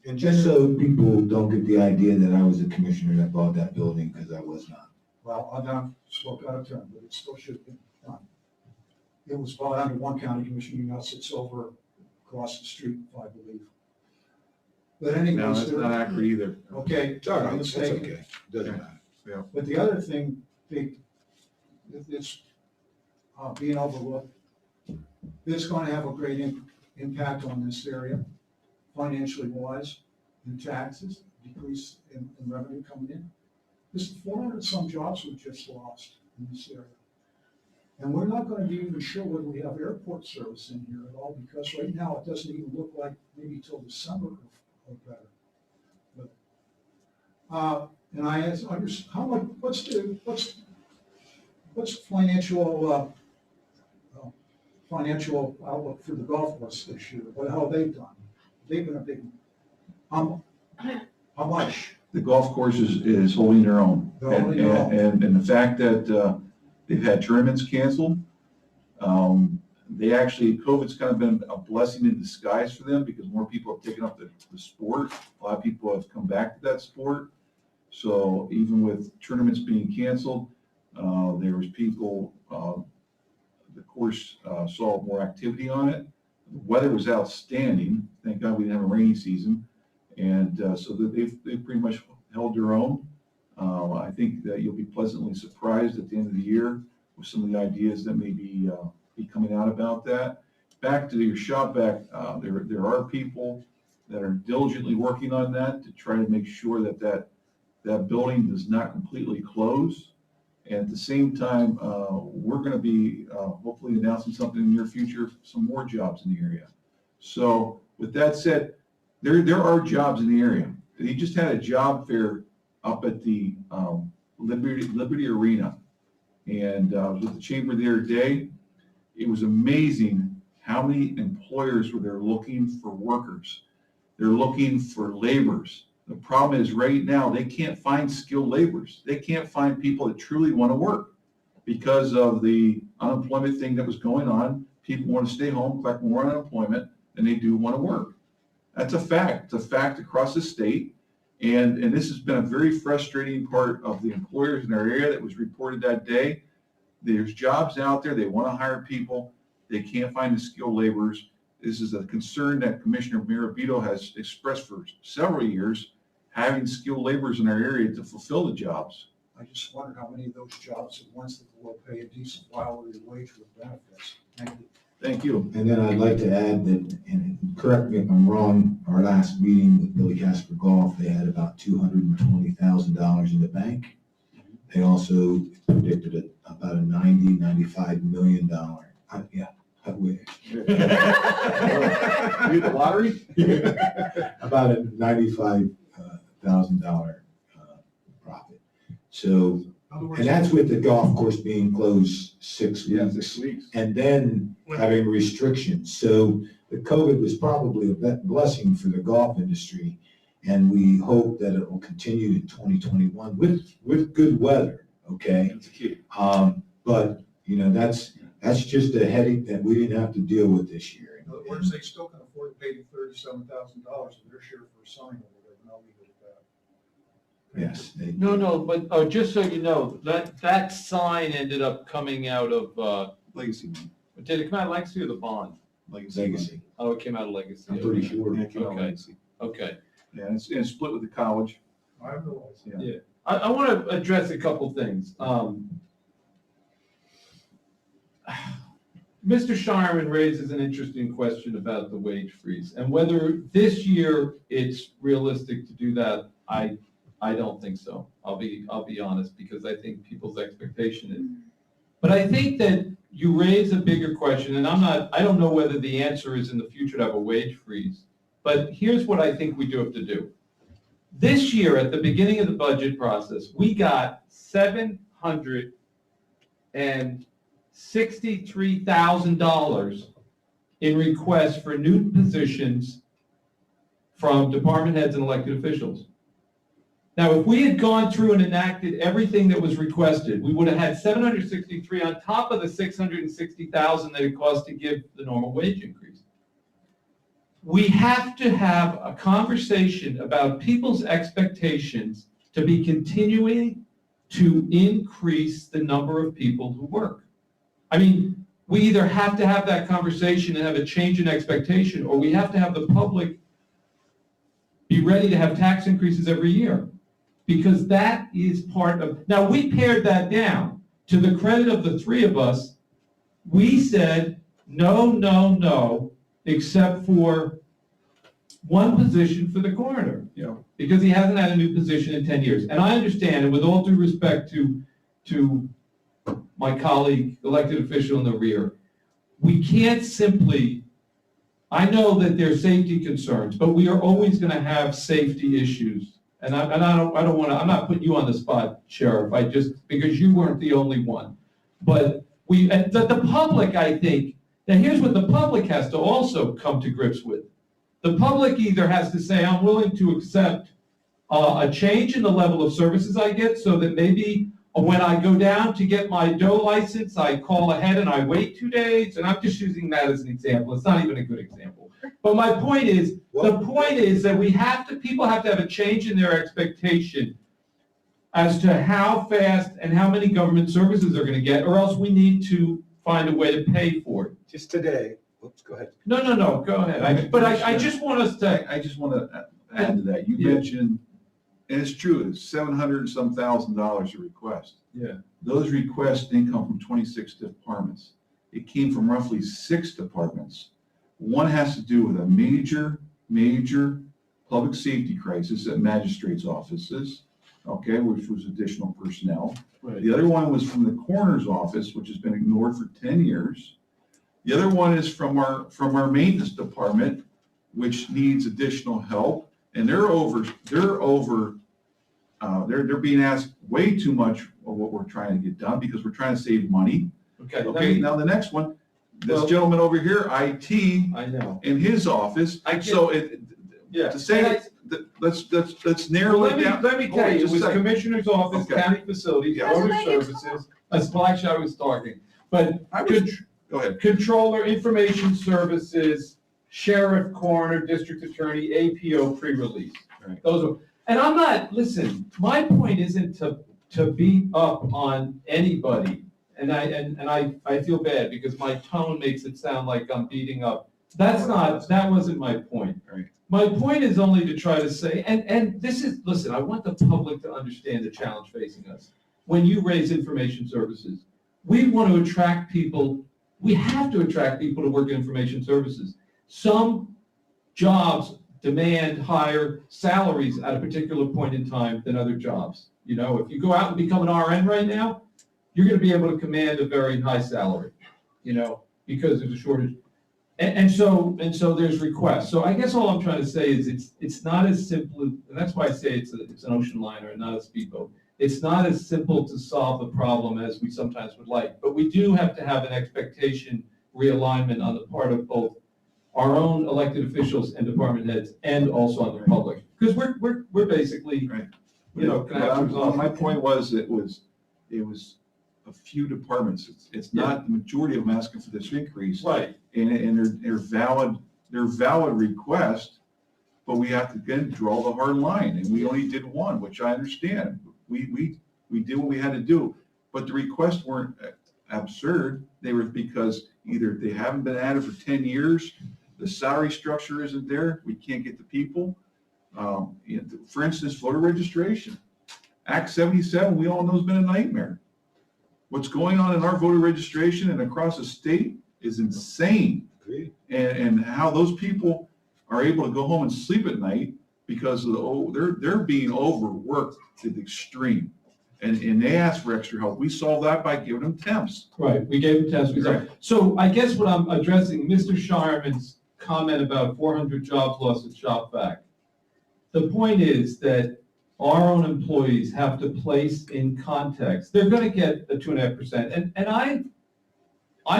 And just so people don't get the idea that I was a commissioner that bought that building, because I was not. Well, I don't spoke out of turn, but it still should have been done. It was bought under one county commissioner, now sits over across the street, I believe. But No, anyways, that's not accurate either. okay, It's all right, I'm that's mistaken. okay, doesn't matter. But the other thing, it's being overlooked. It's going to have a great impact on this area, financially wise, in taxes, decrease in revenue coming in. There's 400 some jobs we just lost in this area. And we're not going to be even sure whether we have airport service in here at all, because right now it doesn't even look like maybe till December or better. But, and I asked, how much, what's financial financial outlook for the golf course this year, how have they done? They've been a big, how much? The golf course is holding their own. They're holding their own. And the fact that they've had tournaments canceled, they actually, COVID's kind of been a blessing in disguise for them because more people have taken up the sport. A lot of people have come back to that sport. So even with tournaments being canceled, there was people, the course saw more activity on it. The weather was outstanding. Thank God we didn't have a rainy season. And so that they've pretty much held their own. I think that you'll be pleasantly surprised at the end of the year with some of the ideas that may be coming out about that. Back to your shop vac, there are people that are diligently working on that to try to make sure that building does not completely close. And at the same time, we're going to be hopefully announcing something in the near future, some more jobs in the area. So with that said, there are jobs in the area. He just had a job fair up at the Liberty Arena, and I was with the chamber the other day. It was amazing how many employers were there looking for workers. They're looking for laborers. The problem is right now they can't find skilled laborers. They can't find people that truly want to work because of the unemployment thing that was going on. People want to stay home, collect more unemployment than they do want to work. That's a fact. It's a fact across the state. And this has been a very frustrating part of the employers in our area that was reported that day. There's jobs out there. They want to hire people. They can't find the skilled laborers. This is a concern that Commissioner Mirabito has expressed for several years, having skilled laborers in our area to fulfill the jobs. I just wondered how many of those jobs are ones that will pay a decent hourly wage with benefits. Thank you. Thank you. And then I'd like to add that, and correct me if I'm wrong, our last meeting with Billy Casper Golf, they had about $220,000 in the bank. They also predicted about a $95 million. Yeah, I wish. You the lottery? About a $95,000 profit. So, and that's with the golf course being closed 6 Yeah, weeks. 6 weeks. And then having restrictions. So the COVID was probably a blessing for the golf industry. And we hope that it will continue in 2021 with good weather, okay? That's a key. But, that's just a headache that we didn't have to deal with this year. In other words, they still can afford to pay you $37,000 of their share for a sign over there, and I'll leave it at that. Yes. No, but just so you know, that sign ended up coming out of, Legacy. did it come out of Legacy or the bond? Legacy. Oh, it came out of Legacy. I'm pretty sure. Yeah, it came out of Okay. Legacy. Okay. Yeah, and it's split with the college. I realize. Yeah. I want to address a couple things. Mr. Shireman raises an interesting question about the wage freeze and whether this year it's realistic to do that. I don't think so. I'll be honest, because I think people's expectation is. But I think that you raise a bigger question, and I don't know whether the answer is in the future to have a wage freeze, but here's what I think we do have to do. This year, at the beginning of the budget process, we got $763,000 in requests for new positions from department heads and elected officials. Now, if we had gone through and enacted everything that was requested, we would have had 763 on top of the 660,000 that it cost to give the normal wage increase. We have to have a conversation about people's expectations to be continuing to increase the number of people who work. I mean, we either have to have that conversation and have a change in expectation, or we have to have the public be ready to have tax increases every year. Because that is part of, now we pared that down. To the credit of the three of us, we said, no, except for one position for the coroner. Yeah. Because he hasn't had a new position in 10 years. And I understand, and with all due respect to my colleague, elected official in the rear, we can't simply, I know that there's safety concerns, but we are always going to have safety issues. And I don't want to, I'm not putting you on the spot, Sheriff, because you weren't the only one. But the public, I think, Now, here's what the public has to also come to grips with. The public either has to say, I'm willing to accept a change in the level of services I get, so that maybe when I go down to get my DOE license, I call ahead and I wait 2 days, and I'm just using that as an example. It's not even a good example. But my point is, the point is that people have to have a change in their expectation as to how fast and how many government services they're gonna get, or else we need to find a way to pay for it. Just today, oops, go ahead. No, go ahead. I just want us to, I just want to add to that. You Yeah. mentioned, and it's true, it's $700 and some thousand a request. Yeah. Those requests didn't come from 26 departments. It came from roughly 6 departments. One has to do with a major public safety crisis at magistrates' offices, okay, which was additional personnel. Right. The other one was from the coroner's office, which has been ignored for 10 years. The other one is from our maintenance department, which needs additional help, and they're being asked way too much of what we're trying to get done because we're trying to save money. Okay, Okay, now the next one, this Well- gentleman over here, IT, I know. in his office, I get- so Yeah. to say, let's narrow Well, it down. let me tell you, it Just a was second. Commissioner's Office, Okay. County Facilities, Yeah. Voter Doesn't make it Services. Well, actually, I was talking, but Go ahead. Controller, Information Services, Sheriff, Coroner, District Attorney, APO, pre-release. Right. Those are, and I'm not, listen, my point isn't to beat up on anybody. And I feel bad because my tone makes it sound like I'm beating up. That wasn't my point. Right. My point is only to try to say, and this is, listen, I want the public to understand the challenge facing us. When you raise information services, we want to attract people, we have to attract people to work in information services. Some jobs demand higher salaries at a particular point in time than other jobs. You know, if you go out and become an RN right now, you're going to be able to command a very high salary, you know, because there's a shortage. And so there's requests. So I guess all I'm trying to say is it's not as simple, and that's why I say it's an ocean liner and not a speedboat. It's not as simple to solve the problem as we sometimes would like, but we do have to have an expectation realignment on the part of both our own elected officials and department heads, and also on the public, because we're basically, Right. you know, gonna have to resolve. My point was, it was a few departments. It's not the majority of them asking for this increase. Right. And they're valid requests, but we have to again draw the hard line, and we only did one, which I understand. We did what we had to do, but the requests weren't absurd. They were because either they haven't been added for 10 years, the salary structure isn't there, we can't get the people. For instance, voter registration. Act 77, we all know, has been a nightmare. What's going on in our voter registration and across the state is insane. Agreed. And how those people are able to go home and sleep at night because of they're being overworked to the extreme. And they ask for extra help. We solve that by giving them temps. Right, we gave them test results. So I guess what I'm addressing, Mr. Shireman's comment about 400 jobs lost at Shop Vac. The point is that our own employees have to place in context, they're gonna get the 2.5%. And I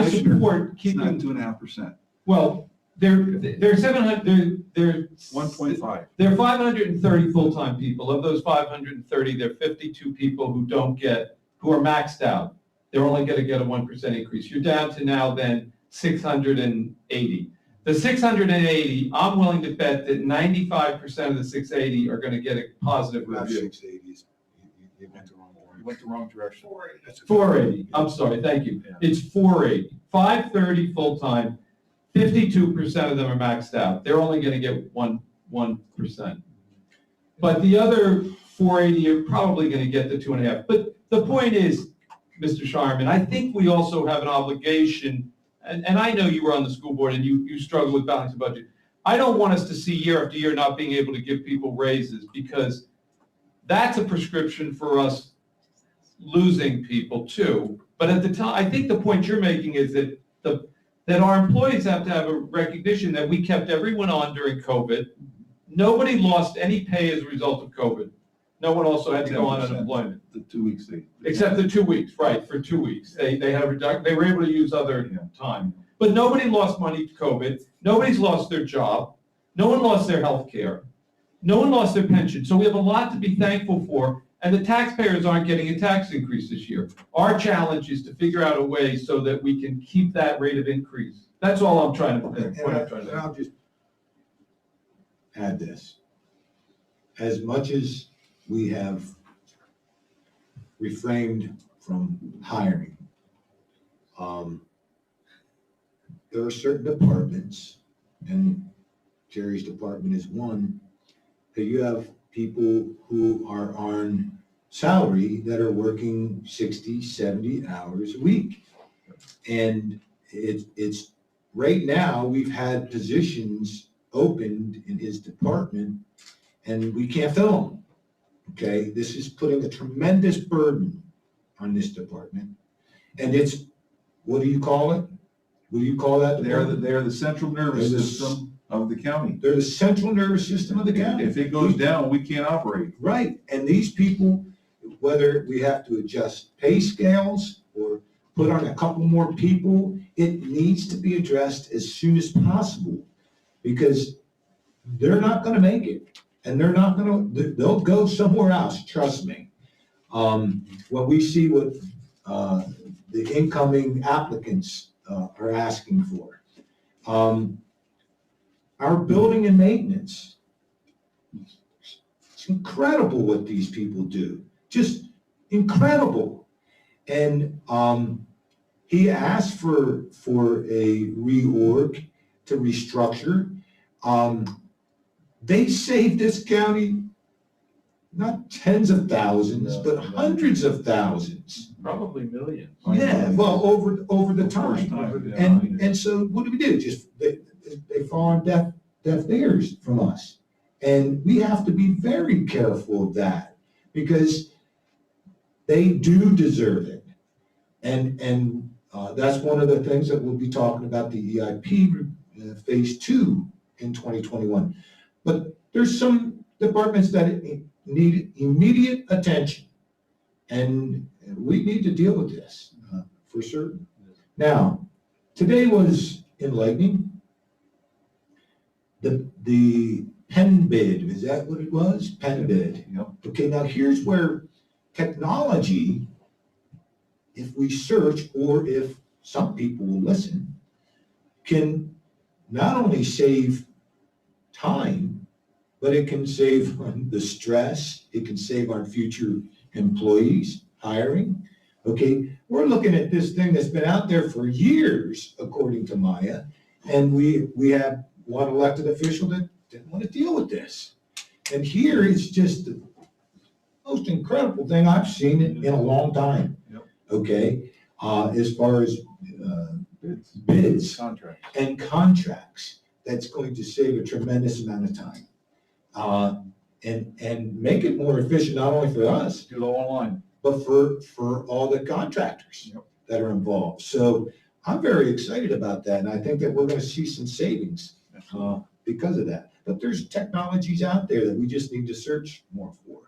support It's not keeping, 2.5%, well, they're 700, they're 1.5. there are 530 full-time people. Of those 530, there are 52 people who are maxed out. They're only going to get a 1% increase. You're down to now then 680. The 680, I'm willing to bet that 95% of the 680 are going to get a positive Not review. 680s. You went the wrong way. You went the wrong direction. 480, I'm sorry, thank you. Yeah. It's 480. 530 full-time, 52% of them are maxed out. They're only going to get 1%. But the other 480 are probably going to get the 2.5. But the point is, Mr. Shireman, I think we also have an obligation, and I know you were on the school board and you struggle with balancing budget. I don't want us to see year after year not being able to give people raises, because that's a prescription for us losing people too. But at the time, I think the point you're making is that that our employees have to have a recognition that we kept everyone on during COVID. Nobody lost any pay as a result of COVID. No one also had to go on 10%. unemployment, The 2 weeks except the 2 weeks, right, for 2 weeks. They had a they were able to use other Yeah. time. But nobody lost money to COVID, nobody's lost their job, no one lost their health care, no one lost their pension. So we have a lot to be thankful for, and the taxpayers aren't getting a tax increase this year. Our challenge is to figure out a way so that we can keep that rate of increase. That's all I'm trying to think. And I'll just add this. As much as we have refrained from hiring, there are certain departments, and Jerry's department is one, that you have people who are on salary that are working 60, 70 hours a week. And it's right now, we've had positions opened in his department and we can't fill them. Okay, this is putting a tremendous burden on this department. And it's, what do you call it? What do you call that? They're the central nervous They're the system of the county. They're the central nervous system of the county. If it goes down, we can't operate. Right, and these people, whether we have to adjust pay scales or put on a couple more people, it needs to be addressed as soon as possible, because they're not gonna make it, and they'll go somewhere else, trust me. When we see what, the incoming applicants, are asking for. Our building and maintenance, it's incredible what these people do, just incredible. And he asked for a reorg to restructure. They saved this county not tens of thousands, but hundreds of thousands. Probably millions. Yeah, well, over the time. Yeah. And so what do we do? Just, they fall on deaf ears from us. And we have to be very careful of that, because they do deserve it. And that's one of the things that we'll be talking about, the EIP phase 2 in 2021. But there's some departments that need immediate attention, and we need to deal with this for certain. Now, today was enlightening. The pen bid, is that what it was? Pen bid. Yep. Okay, now here's where technology, if we search, or if some people will listen, can not only save time, but it can save on the stress, it can save on future employees, hiring. Okay, we're looking at this thing that's been out there for years, according to Maya, and we have one elected official that didn't want to deal with this. And here is just the most incredible thing I've seen in a long time. Yep. Okay, as far as bids Contract. and contracts, that's going to save a tremendous amount of time. And make it more efficient, not only for us, Do it all online. but for all the contractors Yep. that are involved. So I'm very excited about that, and I think that we're gonna see some savings because of that. But there's technologies out there that we just need to search more for.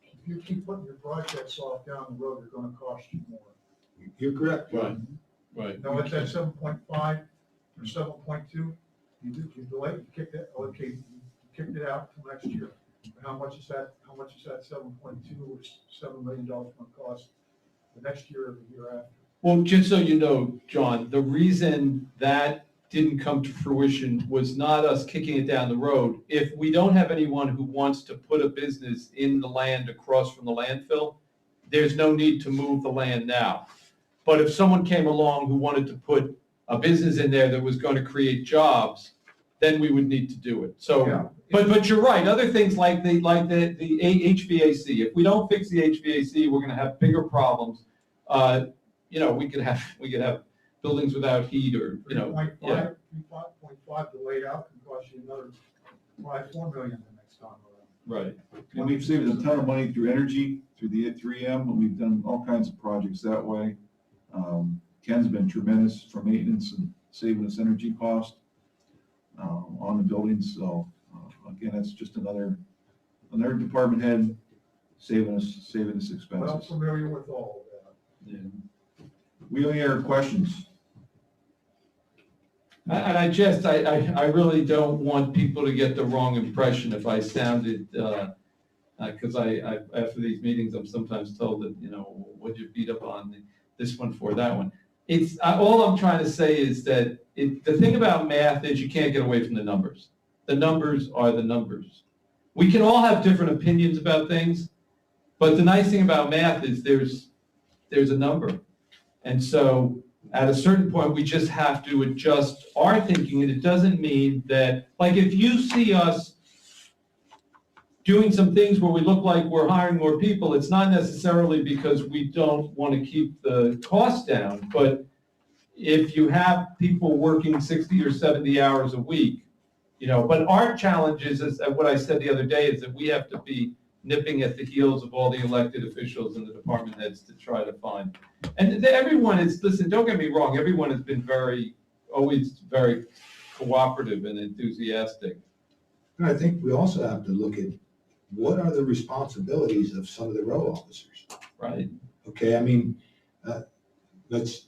If you keep putting your projects off down the road, they're gonna cost you more. You're correct. Right. Now, it's at 7.5 or 7.2, you delay, you kicked it, okay, you kicked it out till next year. How much is that 7.2 or $7 million gonna cost the next year or the year after? Well, just so you know, John, the reason that didn't come to fruition was not us kicking it down the road. If we don't have anyone who wants to put a business in the land across from the landfill, there's no need to move the land now. But if someone came along who wanted to put a business in there that was going to create jobs, then we would need to do it. So, Yeah. but you're right. Other things like the HVAC. If we don't fix the HVAC, we're going to have bigger problems. We could have buildings without heat, or 3.5 delayed out can cost you another $4 million the next time around. Right. And we've saved a ton of money through energy, through the 3M, and we've done all kinds of projects that way. Ken's been tremendous for maintenance and saving us energy cost on the buildings. So again, that's just another department head saving us Well, expenses. familiar with all of that. We only have questions. And I just, I really don't want people to get the wrong impression if I sounded, because after these meetings, I'm sometimes told that, what'd you beat up on this one for, that one. It's, all I'm trying to say is that the thing about math is you can't get away from the numbers. The numbers are the numbers. We can all have different opinions about things, but the nice thing about math is there's a number. And so at a certain point, we just have to adjust our thinking, and it doesn't mean that, like, if you see us doing some things where we look like we're hiring more people, it's not necessarily because we don't want to keep the cost down, but if you have people working 60 or 70 hours a week, but our challenge is what I said the other day, is that we have to be nipping at the heels of all the elected officials and the department heads to try to find. And everyone is, listen, don't get me wrong, everyone has been always very cooperative and enthusiastic. And I think we also have to look at what are the responsibilities of some of the row officers. Right. Okay, I mean, let's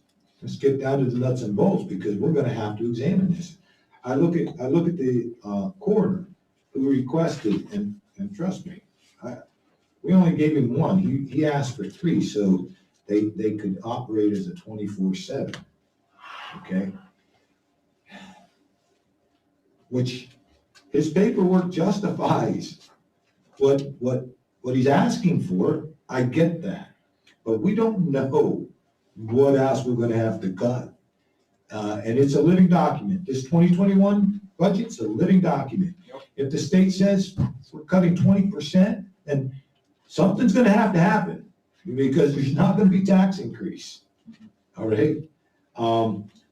get down to the nuts and bolts, because we're gonna have to examine this. I look at the coroner who requested, and trust me, we only gave him one. He asked for 3, so they could operate as a 24/7. Okay? Which his paperwork justifies what he's asking for. I get that. But we don't know what else we're gonna have to cut. And it's a living document. This 2021 budget's a living document. If the state says we're cutting 20%, then something's gonna have to happen, because there's not gonna be tax increase. All right?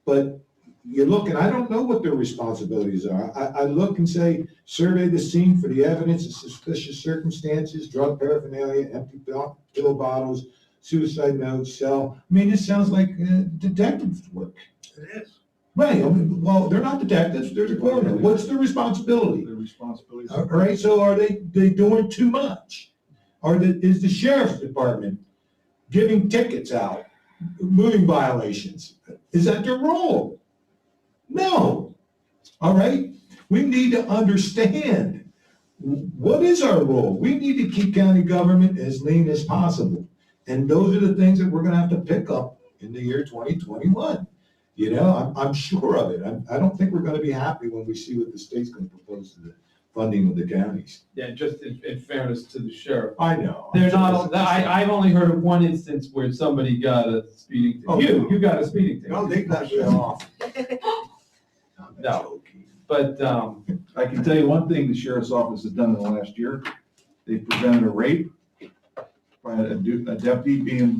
But you look, and I don't know what their responsibilities are. I look and say, survey the scene for the evidence of suspicious circumstances, drug paraphernalia, empty pill bottles, suicide notes, cell. I mean, this sounds like detective work. It is. Right, I mean, well, they're not detectives, they're the coroner. What's their responsibility? Their responsibilities. All right, so are they doing too much? Is the sheriff's department giving tickets out, moving violations? Is that their role? No. All right, we need to understand, what is our role? We need to keep county government as lean as possible. And those are the things that we're gonna have to pick up in the year 2021. I'm sure of it. I don't think we're gonna be happy when we see what the state's gonna propose to the funding of the counties. Yeah, just in fairness to the sheriff. I know. They're not, I've only heard of one instance where somebody got a speeding ticket. Oh, no. You got a speeding ticket. No, they got you off. No. But, I can tell you one thing the sheriff's office has done in the last year. They prevented a rape by a deputy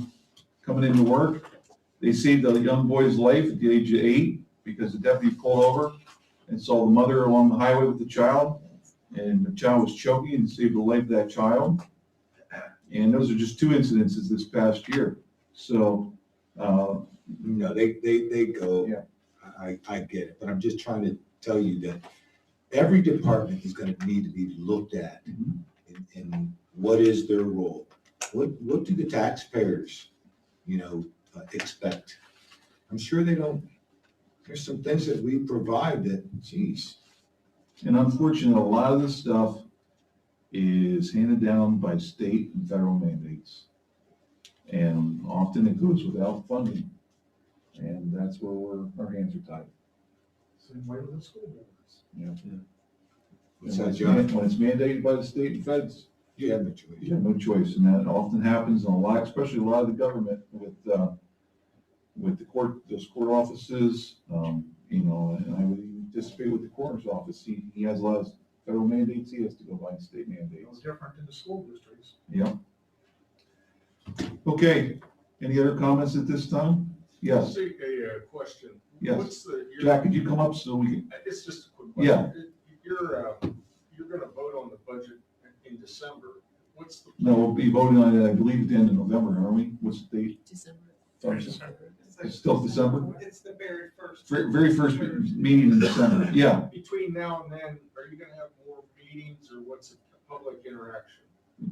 coming into work. They saved a young boy's life at the age of 8 because the deputy pulled over and saw the mother along the highway with the child, and the child was choking, and saved the life of that child. And those are just 2 incidences this past year. So, No, they go. Yeah. I get it, but I'm just trying to tell you that every department is gonna need to be looked at in what is their role. What do the taxpayers, expect? I'm sure they don't. There's some things that we provide that, geez. and unfortunately, a lot of this stuff is handed down by state and federal mandates. And often it goes without funding. And that's where our hands are tied. Same way with the school boards. Yeah. What's And that, John? when it's mandated by the state and feds, You have no choice. you have no choice. And that often happens in a lot, especially a lot of the government with the court, those court offices, and I would anticipate with the coroner's office, he has a lot of federal mandates, he has to go by state No mandates. different in the school districts. Yeah. Okay, any other comments at this time? Yes, See a question. Yes. What's the, Jack, could you come up so we can, it's just a quick Yeah. question. You're gonna vote on the budget in December. What's the? no, we'll be voting on it, I believe, at the end of November, aren't we? What's the date? December. It's still December? It's the very first. Very first meeting in December, yeah. Between now and then, are you gonna have more meetings or what's the public interaction?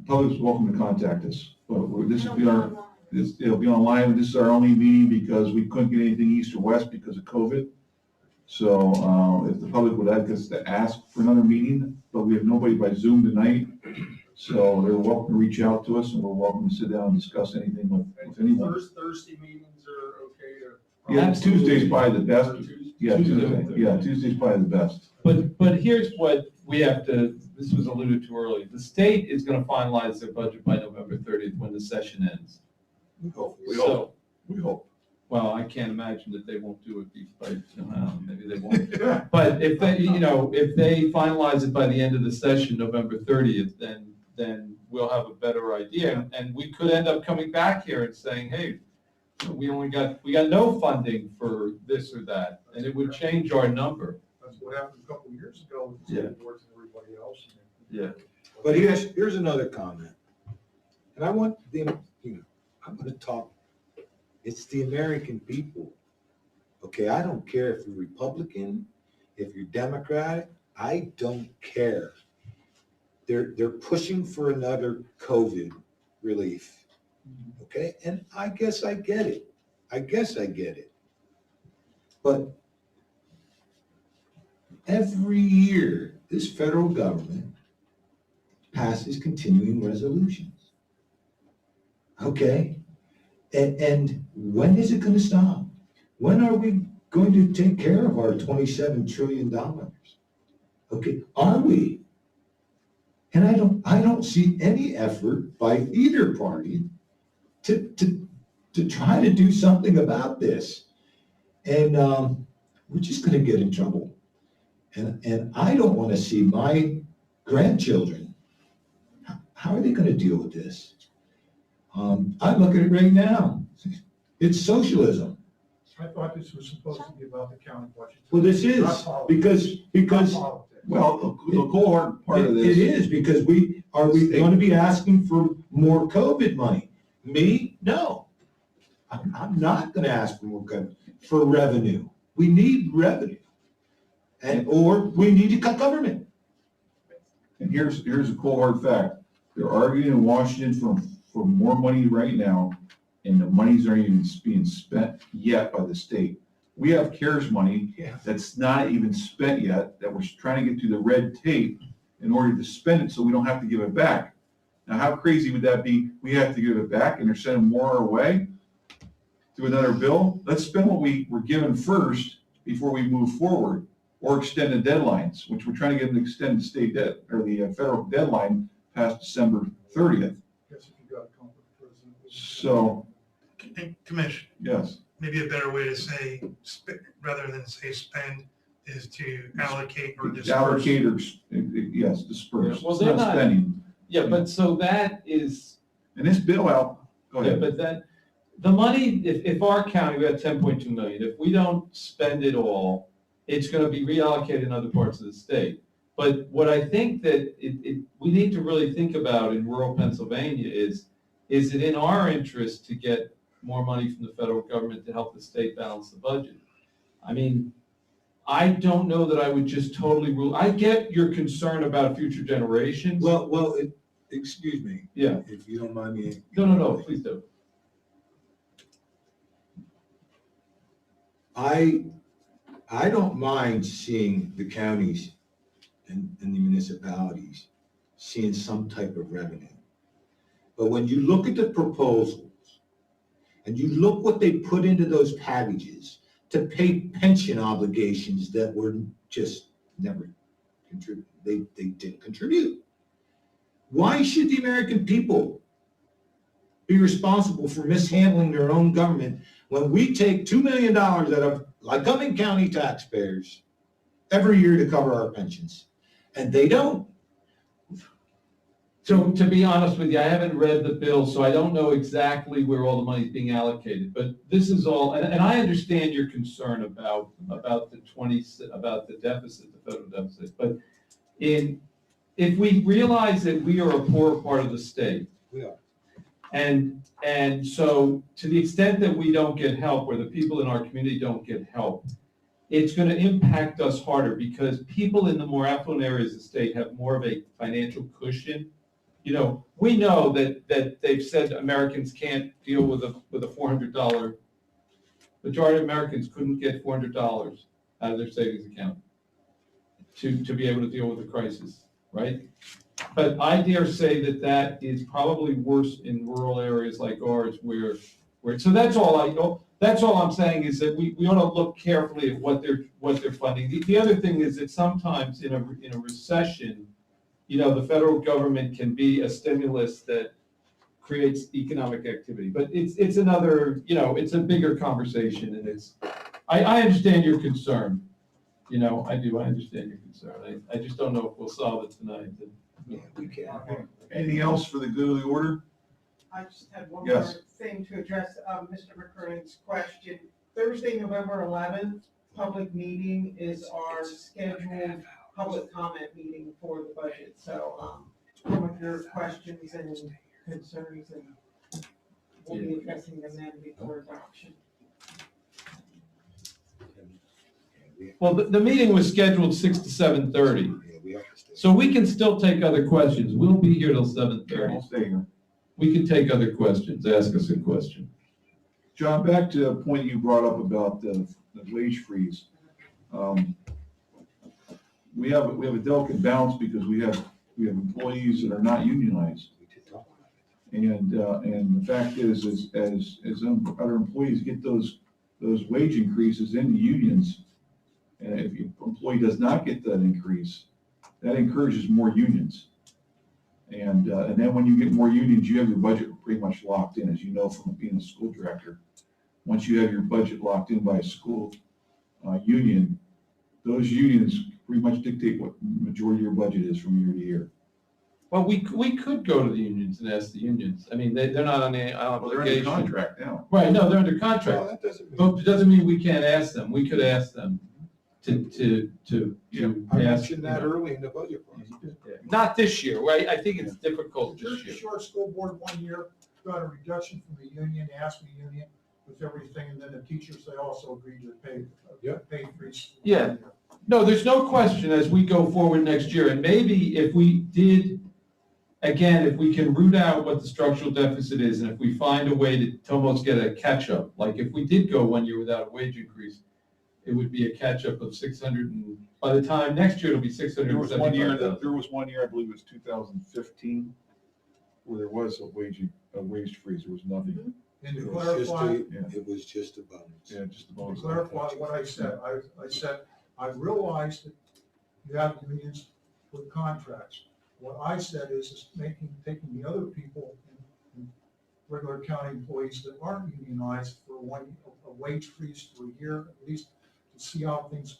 Public's welcome to contact us, but this will be it'll be online. This is our only meeting because we couldn't get anything east or west because of COVID. So, if the public would like us to ask for another meeting, but we have nobody by Zoom tonight, so they're welcome to reach out to us, and we're welcome to sit down and discuss anything with anyone. Thursday meetings are okay to. Yeah, Tuesday's probably the best. Or Tuesday? Yeah, Tuesday's probably the best. But here's what we have to, this was alluded to earlier. The state is gonna finalize their budget by November 30th when the session ends. We hope. So, We hope. well, I can't imagine that they won't do it, maybe they won't. But if they, if they finalize it by the end of the session, November 30th, then we'll have a better idea. And we could end up coming back here and saying, hey, we got no funding for this or that, and it would change our number. That's what happened a couple of years ago with the Yeah. school boards and everybody else. Yeah. But here's another comment. And I want them, I'm gonna talk, it's the American people. Okay, I don't care if you're Republican, if you're Democratic, I don't care. They're pushing for another COVID relief. Okay, and I guess I get it. But every year, this federal government passes continuing resolutions. Okay? And when is it going to stop? When are we going to take care of our $27 trillion? Okay, are we? And I don't see any effort by either party to try to do something about this. And we're just going to get in trouble. And I don't want to see my grandchildren. How are they going to deal with this? I look at it right now. It's socialism. I thought this was supposed to be about the county budget. Well, this is, Not politics. because Not politics. Well, the core part of this. it is, because are we going to be asking for more COVID money? Me? No. I'm not going to ask for more COVID, for revenue. We need revenue. Or we need to cut government. And here's a cold hard fact. They're arguing in Washington for more money right now, and the monies aren't even being spent yet by the state. We have CARES money Yeah. that's not even spent yet, that we're trying to get through the red tape in order to spend it so we don't have to give it back. Now, how crazy would that be? We have to give it back and they're sending more our way to another bill? Let's spend what we were given first before we move forward, or extend the deadlines, which we're trying to get them to extend the state debt, or the federal deadline past December 30th. Guess if you got a comfort president. So, And Commission, yes, maybe a better way to say, rather than say spend, is to allocate or disperse. allocate or, yes, disperse. Yeah, well, It's they're not not- spending. Yeah, but so that is, And this bill out, go yeah, ahead. but that, the money, if our county, we have 10.2 million, if we don't spend it all, it's gonna be reallocated in other parts of the state. But what I think that we need to really think about in rural Pennsylvania is it in our interest to get more money from the federal government to help the state balance the budget? I mean, I don't know that I would just totally rule, I get your concern about future generations. Well, excuse me. Yeah. If you don't mind me. No, please do. I don't mind seeing the counties and the municipalities seeing some type of revenue. But when you look at the proposals and you look what they put into those packages to pay pension obligations that were just never contribute, they didn't contribute. Why should the American people be responsible for mishandling their own government when we take $2 million out of Lycoming County taxpayers every year to cover our pensions? And they don't. So to be honest with you, I haven't read the bill, so I don't know exactly where all the money is being allocated. But this is all, and I understand your concern about the deficit, the federal deficit. But if we realize that we are a poor part of the state. We are. And so to the extent that we don't get help, or the people in our community don't get help, it's going to impact us harder because people in the more affluent areas of the state have more of a financial cushion. You know, we know that they've said Americans can't deal with a $400. Majority of Americans couldn't get $400 out of their savings account to be able to deal with the crisis, right? But I dare say that that is probably worse in rural areas like ours where, so that's all that's all I'm saying is that we ought to look carefully at what they're funding. The other thing is that sometimes in a recession, the federal government can be a stimulus that creates economic activity, but it's another, it's a bigger conversation, and I understand your concern. I understand your concern. I just don't know if we'll solve it tonight. Yeah, we can. Anything else for the good of the order? I just had one Yes. more thing to address, Mr. McKernan's question. Thursday, November 11th, public meeting is our scheduled public comment meeting for the budget. So, some of your questions and concerns, and we'll be addressing them then before adoption. Well, the meeting was scheduled 6 to 7:30, Yeah, we have to stay. so we can still take other questions. We'll be here till Okay, 7:30. I'll stay here. We can take other questions. Ask us a question. John, back to a point you brought up about the wage freeze. We have a delicate balance because we have employees that are not unionized. We did talk about it. And the fact is as other employees get those wage increases in the unions, and if your employee does not get that increase, that encourages more unions. And then when you get more unions, you have your budget pretty much locked in, as you know from being a school director. Once you have your budget locked in by a school union, those unions pretty much dictate what the majority of your budget is from year to year. Well, we could go to the unions and ask the unions. I mean, they're not on any Well, they're obligation. under contract now. Right, no, they're under Well, contract, that doesn't mean. but it doesn't mean we can't ask them. We could ask them to I ask. mentioned that early in the budget process. Not this year, right? I think it's difficult The this Jersey year. Shore School Board one year got a reduction from the union, asked the union with everything, and then the teachers, they also agreed to pay, pay freeze. Yeah. No, there's no question as we go forward next year, and maybe if we did, again, if we can root out what the structural deficit is, and if we find a way to almost get a catch-up, like if we did go 1 year without a wage increase, it would be a catch-up of 600, and by the time next year, it'll be There was one year, 675,000. I believe it was 2015, where there was a wage freeze. There was nothing. And to It was just clarify, it was just a bonus. Yeah, just the to bonus. clarify what I said, I said, I realized that you have unions with contracts. What I said is taking the other people and regular county employees that aren't unionized for a wage freeze for a year, at least to see how things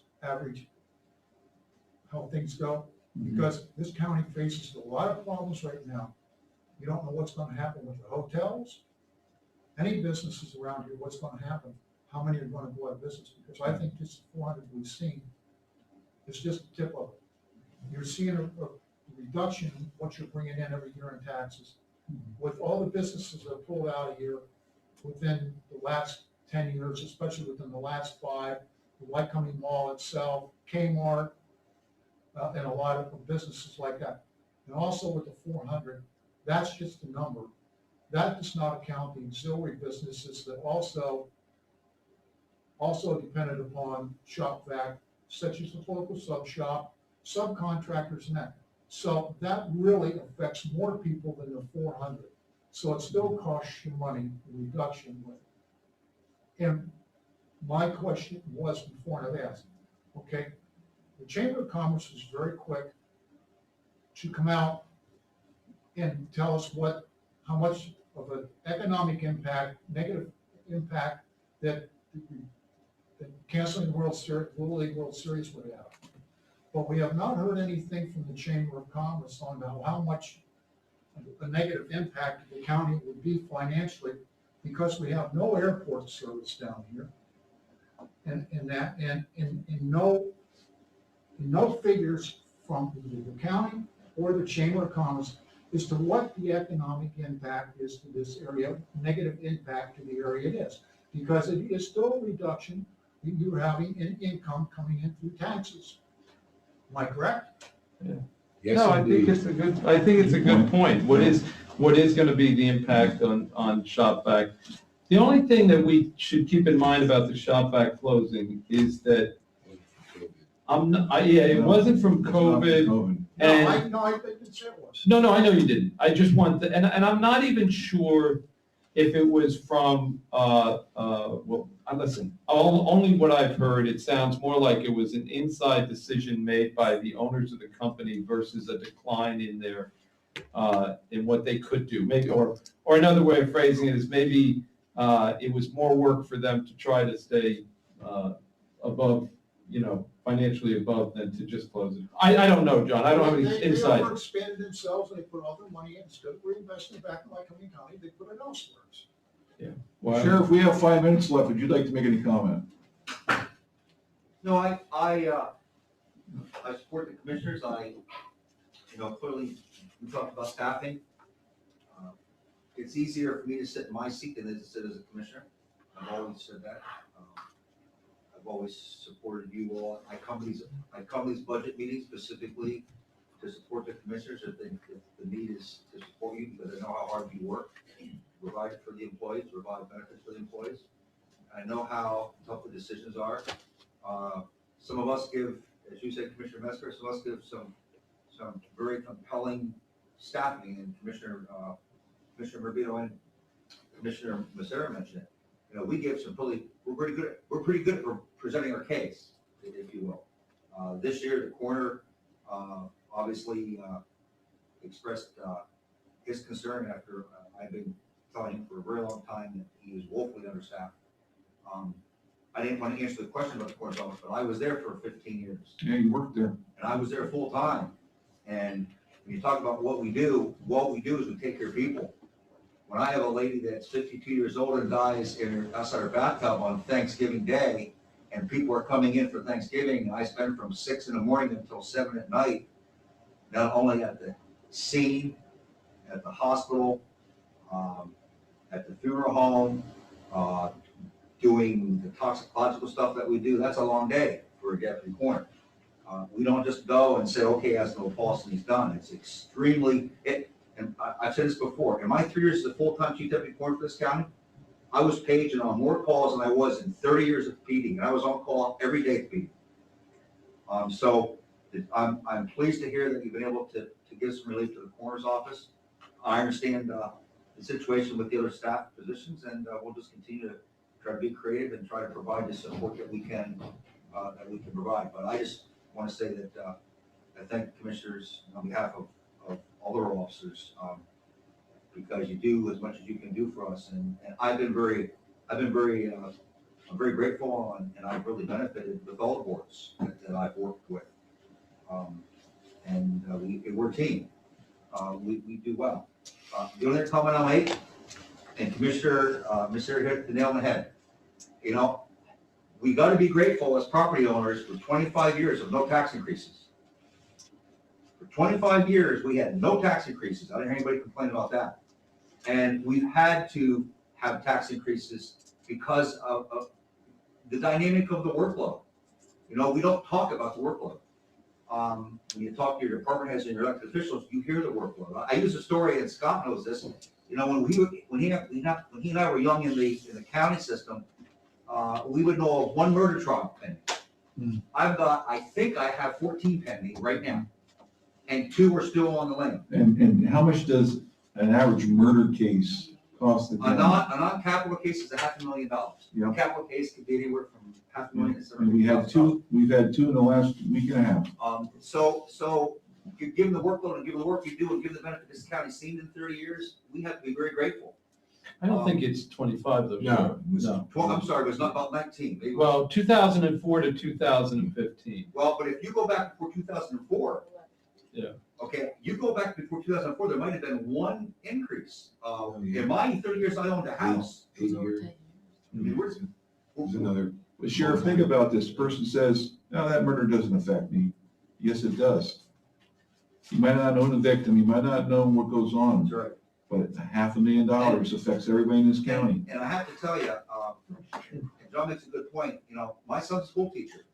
go. Because this county faces a lot of problems right now. You don't know what's gonna happen with the hotels, any businesses around here, what's gonna happen, how many are gonna go out of business, because I think this 400 we've seen is just the tip of it. You're seeing a reduction in what you're bringing in every year in taxes. With all the businesses that are pulled out of here within the last 10 years, especially within the last 5, the Lycoming Mall itself, Kmart, and a lot of businesses like that. And also with the 400, that's just a number. That does not account the auxiliary businesses that also depended upon shop vac, such as the local sub shop, subcontractors and that. So that really affects more people than the 400. So it still costs you money, the reduction with it. And my question was before, and I've asked, okay, the Chamber of Commerce was very quick to come out and tell us how much of an economic impact, negative impact that canceling the Little League World Series would have. But we have not heard anything from the Chamber of Commerce on how much a negative impact to the county would be financially, because we have no airport service down here. And no figures from either the county or the Chamber of Commerce as to what the economic impact is to this area, negative impact to the area it is. Because it is still a reduction that you're having in income coming in through taxes. Am I correct? Yes, No, I think it's a good point. What is gonna be the impact on shop vac? The only thing that we should keep in mind about the shop vac closing is that Yeah, it wasn't from COVID. COVID. And No, I didn't say it was. no, I know you didn't. I just want to, and I'm not even sure if it was from, well, listen, only what I've heard, it sounds more like it was an inside decision made by the owners of the company versus a decline in their, in what they could do. Maybe, or another way of phrasing it is maybe, it was more work for them to try to stay, above, financially above than to just close it. I don't know, John. I don't have any They insight. overexpanded themselves, and they put all their money in, instead of reinvesting it back in Lycoming County, they put it elsewhere. Well, Sheriff, we have 5 minutes left. Would you like to make any comment? No, I support the commissioners. Clearly, we talked about staffing. It's easier for me to sit in my seat than it is to sit as a commissioner. I've always said that. I've always supported you all. I come to these budget meetings specifically to support the commissioners if the need is to support you, because I know how hard you work, provide for the employees, provide benefits for the employees. I know how tough the decisions are. Some of us give, as you said, Commissioner Metzger, some of us give some very compelling staffing, and Commissioner Rubino and Commissioner Massera mentioned it. We give some we're pretty good at presenting our case, if you will. This year, the coroner obviously expressed his concern after I've been telling him for a very long time that he was woefully understaffed. I didn't want to answer the question about the coroner's office, but I was there for 15 years. Yeah, you worked there. And I was there full time. And when you talk about what we do is we take care of people. When I have a lady that's 52 years old and dies outside her bathtub on Thanksgiving Day, and people are coming in for Thanksgiving, and I spend from 6 in the morning until 7 at night, not only at the scene, at the hospital, at the funeral home, doing the toxicological stuff that we do, that's a long day for a deputy coroner. We don't just go and say, okay, as no pulse and he's done. It's extremely, and I've said this before, in my 3 years as a full-time chief deputy coroner for this county, I was paging on more calls than I was in 30 years of PD, and I was on call every day at PD. So I'm pleased to hear that you've been able to give some relief to the coroner's office. I understand the situation with the other staff positions, and we'll just continue to try to be creative and try to provide the support that we can provide. But I just want to say that I thank the commissioners on behalf of all their officers, because you do as much as you can do for us, and I'm very grateful, and I've really benefited with all the boards that I've worked with, and we're a team. We do well. The only comment I'll make, and Commissioner Mr. hit the nail on the head. We got to be grateful as property owners for 25 years of no tax increases. For 25 years, we had no tax increases. I didn't hear anybody complain about that. And we've had to have tax increases because of the dynamic of the workload. We don't talk about the workload. When you talk to your department heads and your elected officials, you hear the workload. I use a story, and Scott knows this. When he and I were young in the county system, we would know of one murder trial pending. I think I have 14 pending right now, and 2 are still on the lane. And how much does an average murder case cost the A county? non-capital case is $500,000. Yeah. A capital case could be anywhere from $500,000 to And we've had two in the last week and a half. So given the workload and given the work you do and given the benefit this county's seen in 30 years, we have to be very grateful. I don't think it's 25 though. No. No. I'm sorry, it was not about 19. Maybe it was- Well, 2004 to 2015. Well, but if you go back before 2004. Yeah. Okay, you go back before 2004, there might have been one increase. In my 30 years I owned a house. 8 years. I mean, There's another. But Sheriff, think about this. Person says, no, that murder doesn't affect me. Yes, it does. You might not know the victim, you might not know what goes on, That's right. but $500,000 affects everybody in this county. And I have to tell you, and John makes a good point, my son's a school teacher.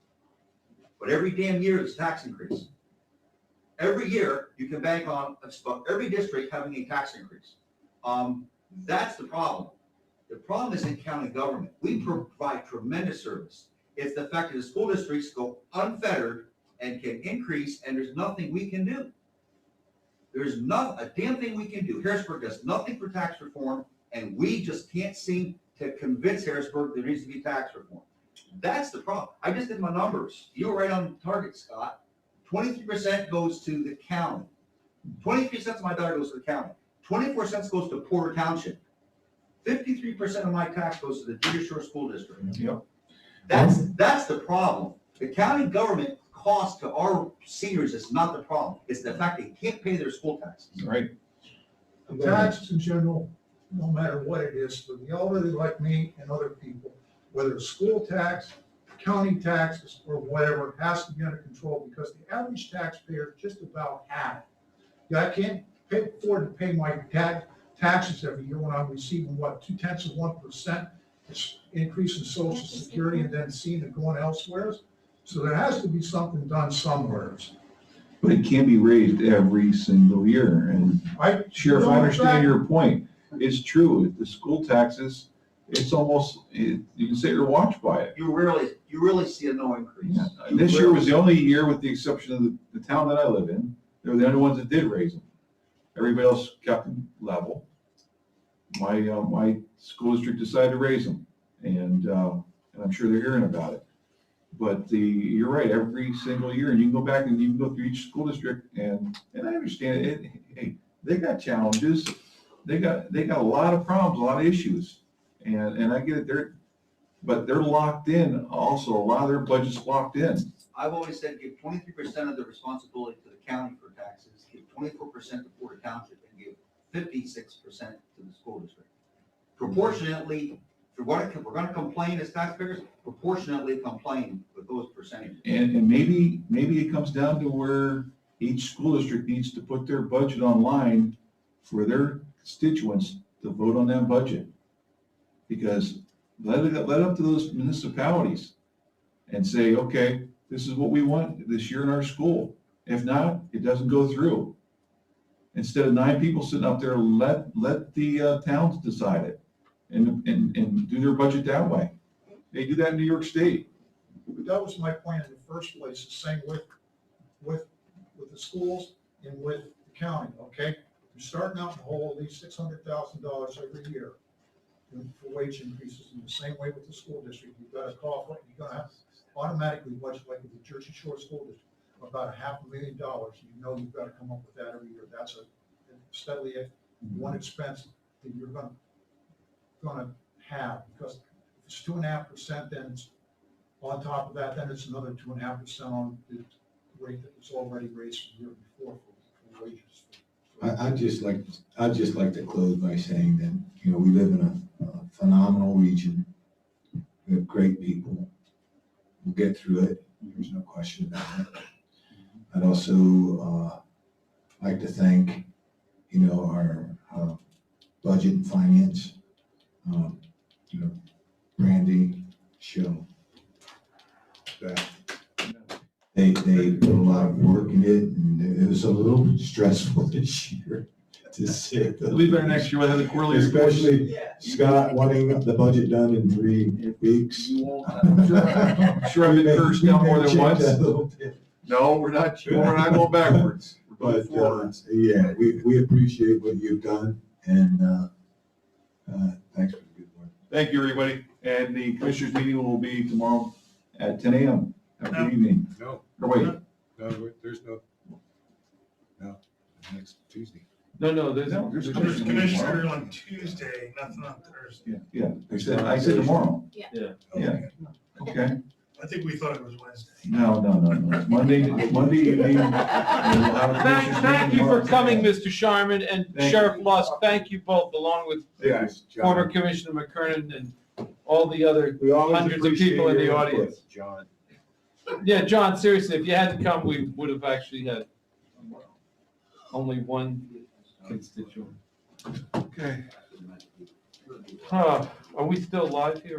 But every damn year there's a tax increase. Every year you can bank on every district having a tax increase. That's the problem. The problem is in county government. We provide tremendous service. It's the fact that the school districts go unfettered and can increase, and there's nothing we can do. There's not a damn thing we can do. Harrisburg does nothing for tax reform, and we just can't seem to convince Harrisburg there needs to be tax reform. That's the problem. I just did my numbers. You were right on target, Scott. 23% goes to the county. 23 cents of my dollar goes to the county. 24 cents goes to Porter Township. 53% of my tax goes to the Junior Shore School District. Yep. That's the problem. The county government cost to our seniors is not the problem. It's the fact they can't pay their school taxes. Right. The taxes in general, no matter what it is, for the elderly like me and other people, whether it's school tax, county taxes, or whatever, has to be under control because the average taxpayer just about have it. Yeah, I can't afford to pay my taxes every year when I'm receiving, what, 0.2% increase in Social Security and then seeing it going elsewhere. So there has to be something done somewhere. But it can be raised every single year, and Sheriff, I understand your point. It's true, the school taxes, it's almost, you can say you're watched by it. You really see a no increase. Yeah. This year was the only year, with the exception of the town that I live in, they were the only ones that did raise them. Everybody else kept them level. My school district decided to raise them, and I'm sure they're hearing about it. But you're right, every single year, and you can go back and you can go through each school district, and I understand it. Hey, they got challenges, they got a lot of problems, a lot of issues, and I get it. But they're locked in. Also, a lot of their budget's locked in. I've always said give 23% of the responsibility to the county for taxes, give 24% to Porter Township, and give 56% to the school district. Proportionately, if we're gonna complain as taxpayers, proportionately complain with those percentages. And maybe it comes down to where each school district needs to put their budget online for their constituents to vote on that budget. Because let it up to those municipalities and say, okay, this is what we want this year in our school. If not, it doesn't go through. Instead of 9 people sitting up there, let the towns decide it and do their budget that way. They do that in New York State. But that was my point in the first place, the same with the schools and with the county, okay? You're starting out in the hole, at least $600,000 every year for wage increases, in the same way with the school district. You've got to call for it, you're gonna have automatically budget like with the Jersey Shore School District, about $500,000. You know you've got to come up with that every year. That's a steadily one expense that you're gonna have, because if it's 2.5%, then it's on top of that, then it's another 2.5% on the rate that was already raised from the year before for wages. I'd just like to close by saying that, you know, we live in a phenomenal region. We have great people. We'll get through it. There's no question about it. I'd also like to thank, you know, our budget and finance, you know, Randy, Show. They put a lot of work in it, and it was a little stressful this year to say. It'll be better next year. We'll have the quarterly reports. Especially Scott wanting the budget done in 3 weeks. You won't. I'm sure I've been cursed out more than once. No, we're not going backwards. We're going But, forwards. yeah, we appreciate what you've done, and, thanks for the good work. Thank you, everybody. And the commissioners meeting will be tomorrow at 10 a.m. Have a good No. evening. No, Or wait, there's no, next Tuesday. No, there's. No, there's There's Commissioner commissioner on Tuesday, nothing on Thursday. yeah, I said tomorrow. Yeah. Yeah. Okay. I think we thought it was Wednesday. No. It's Monday evening. Thank you for coming, Mr. Sharman and Thank Sheriff Lusk. Thank you both, along with Yes, former Commissioner McKernan and all the other We always hundreds of people in the appreciate your audience. input, John. Yeah, John, seriously, if you hadn't come, we would have actually had only one constituent. Okay. Are we still live here?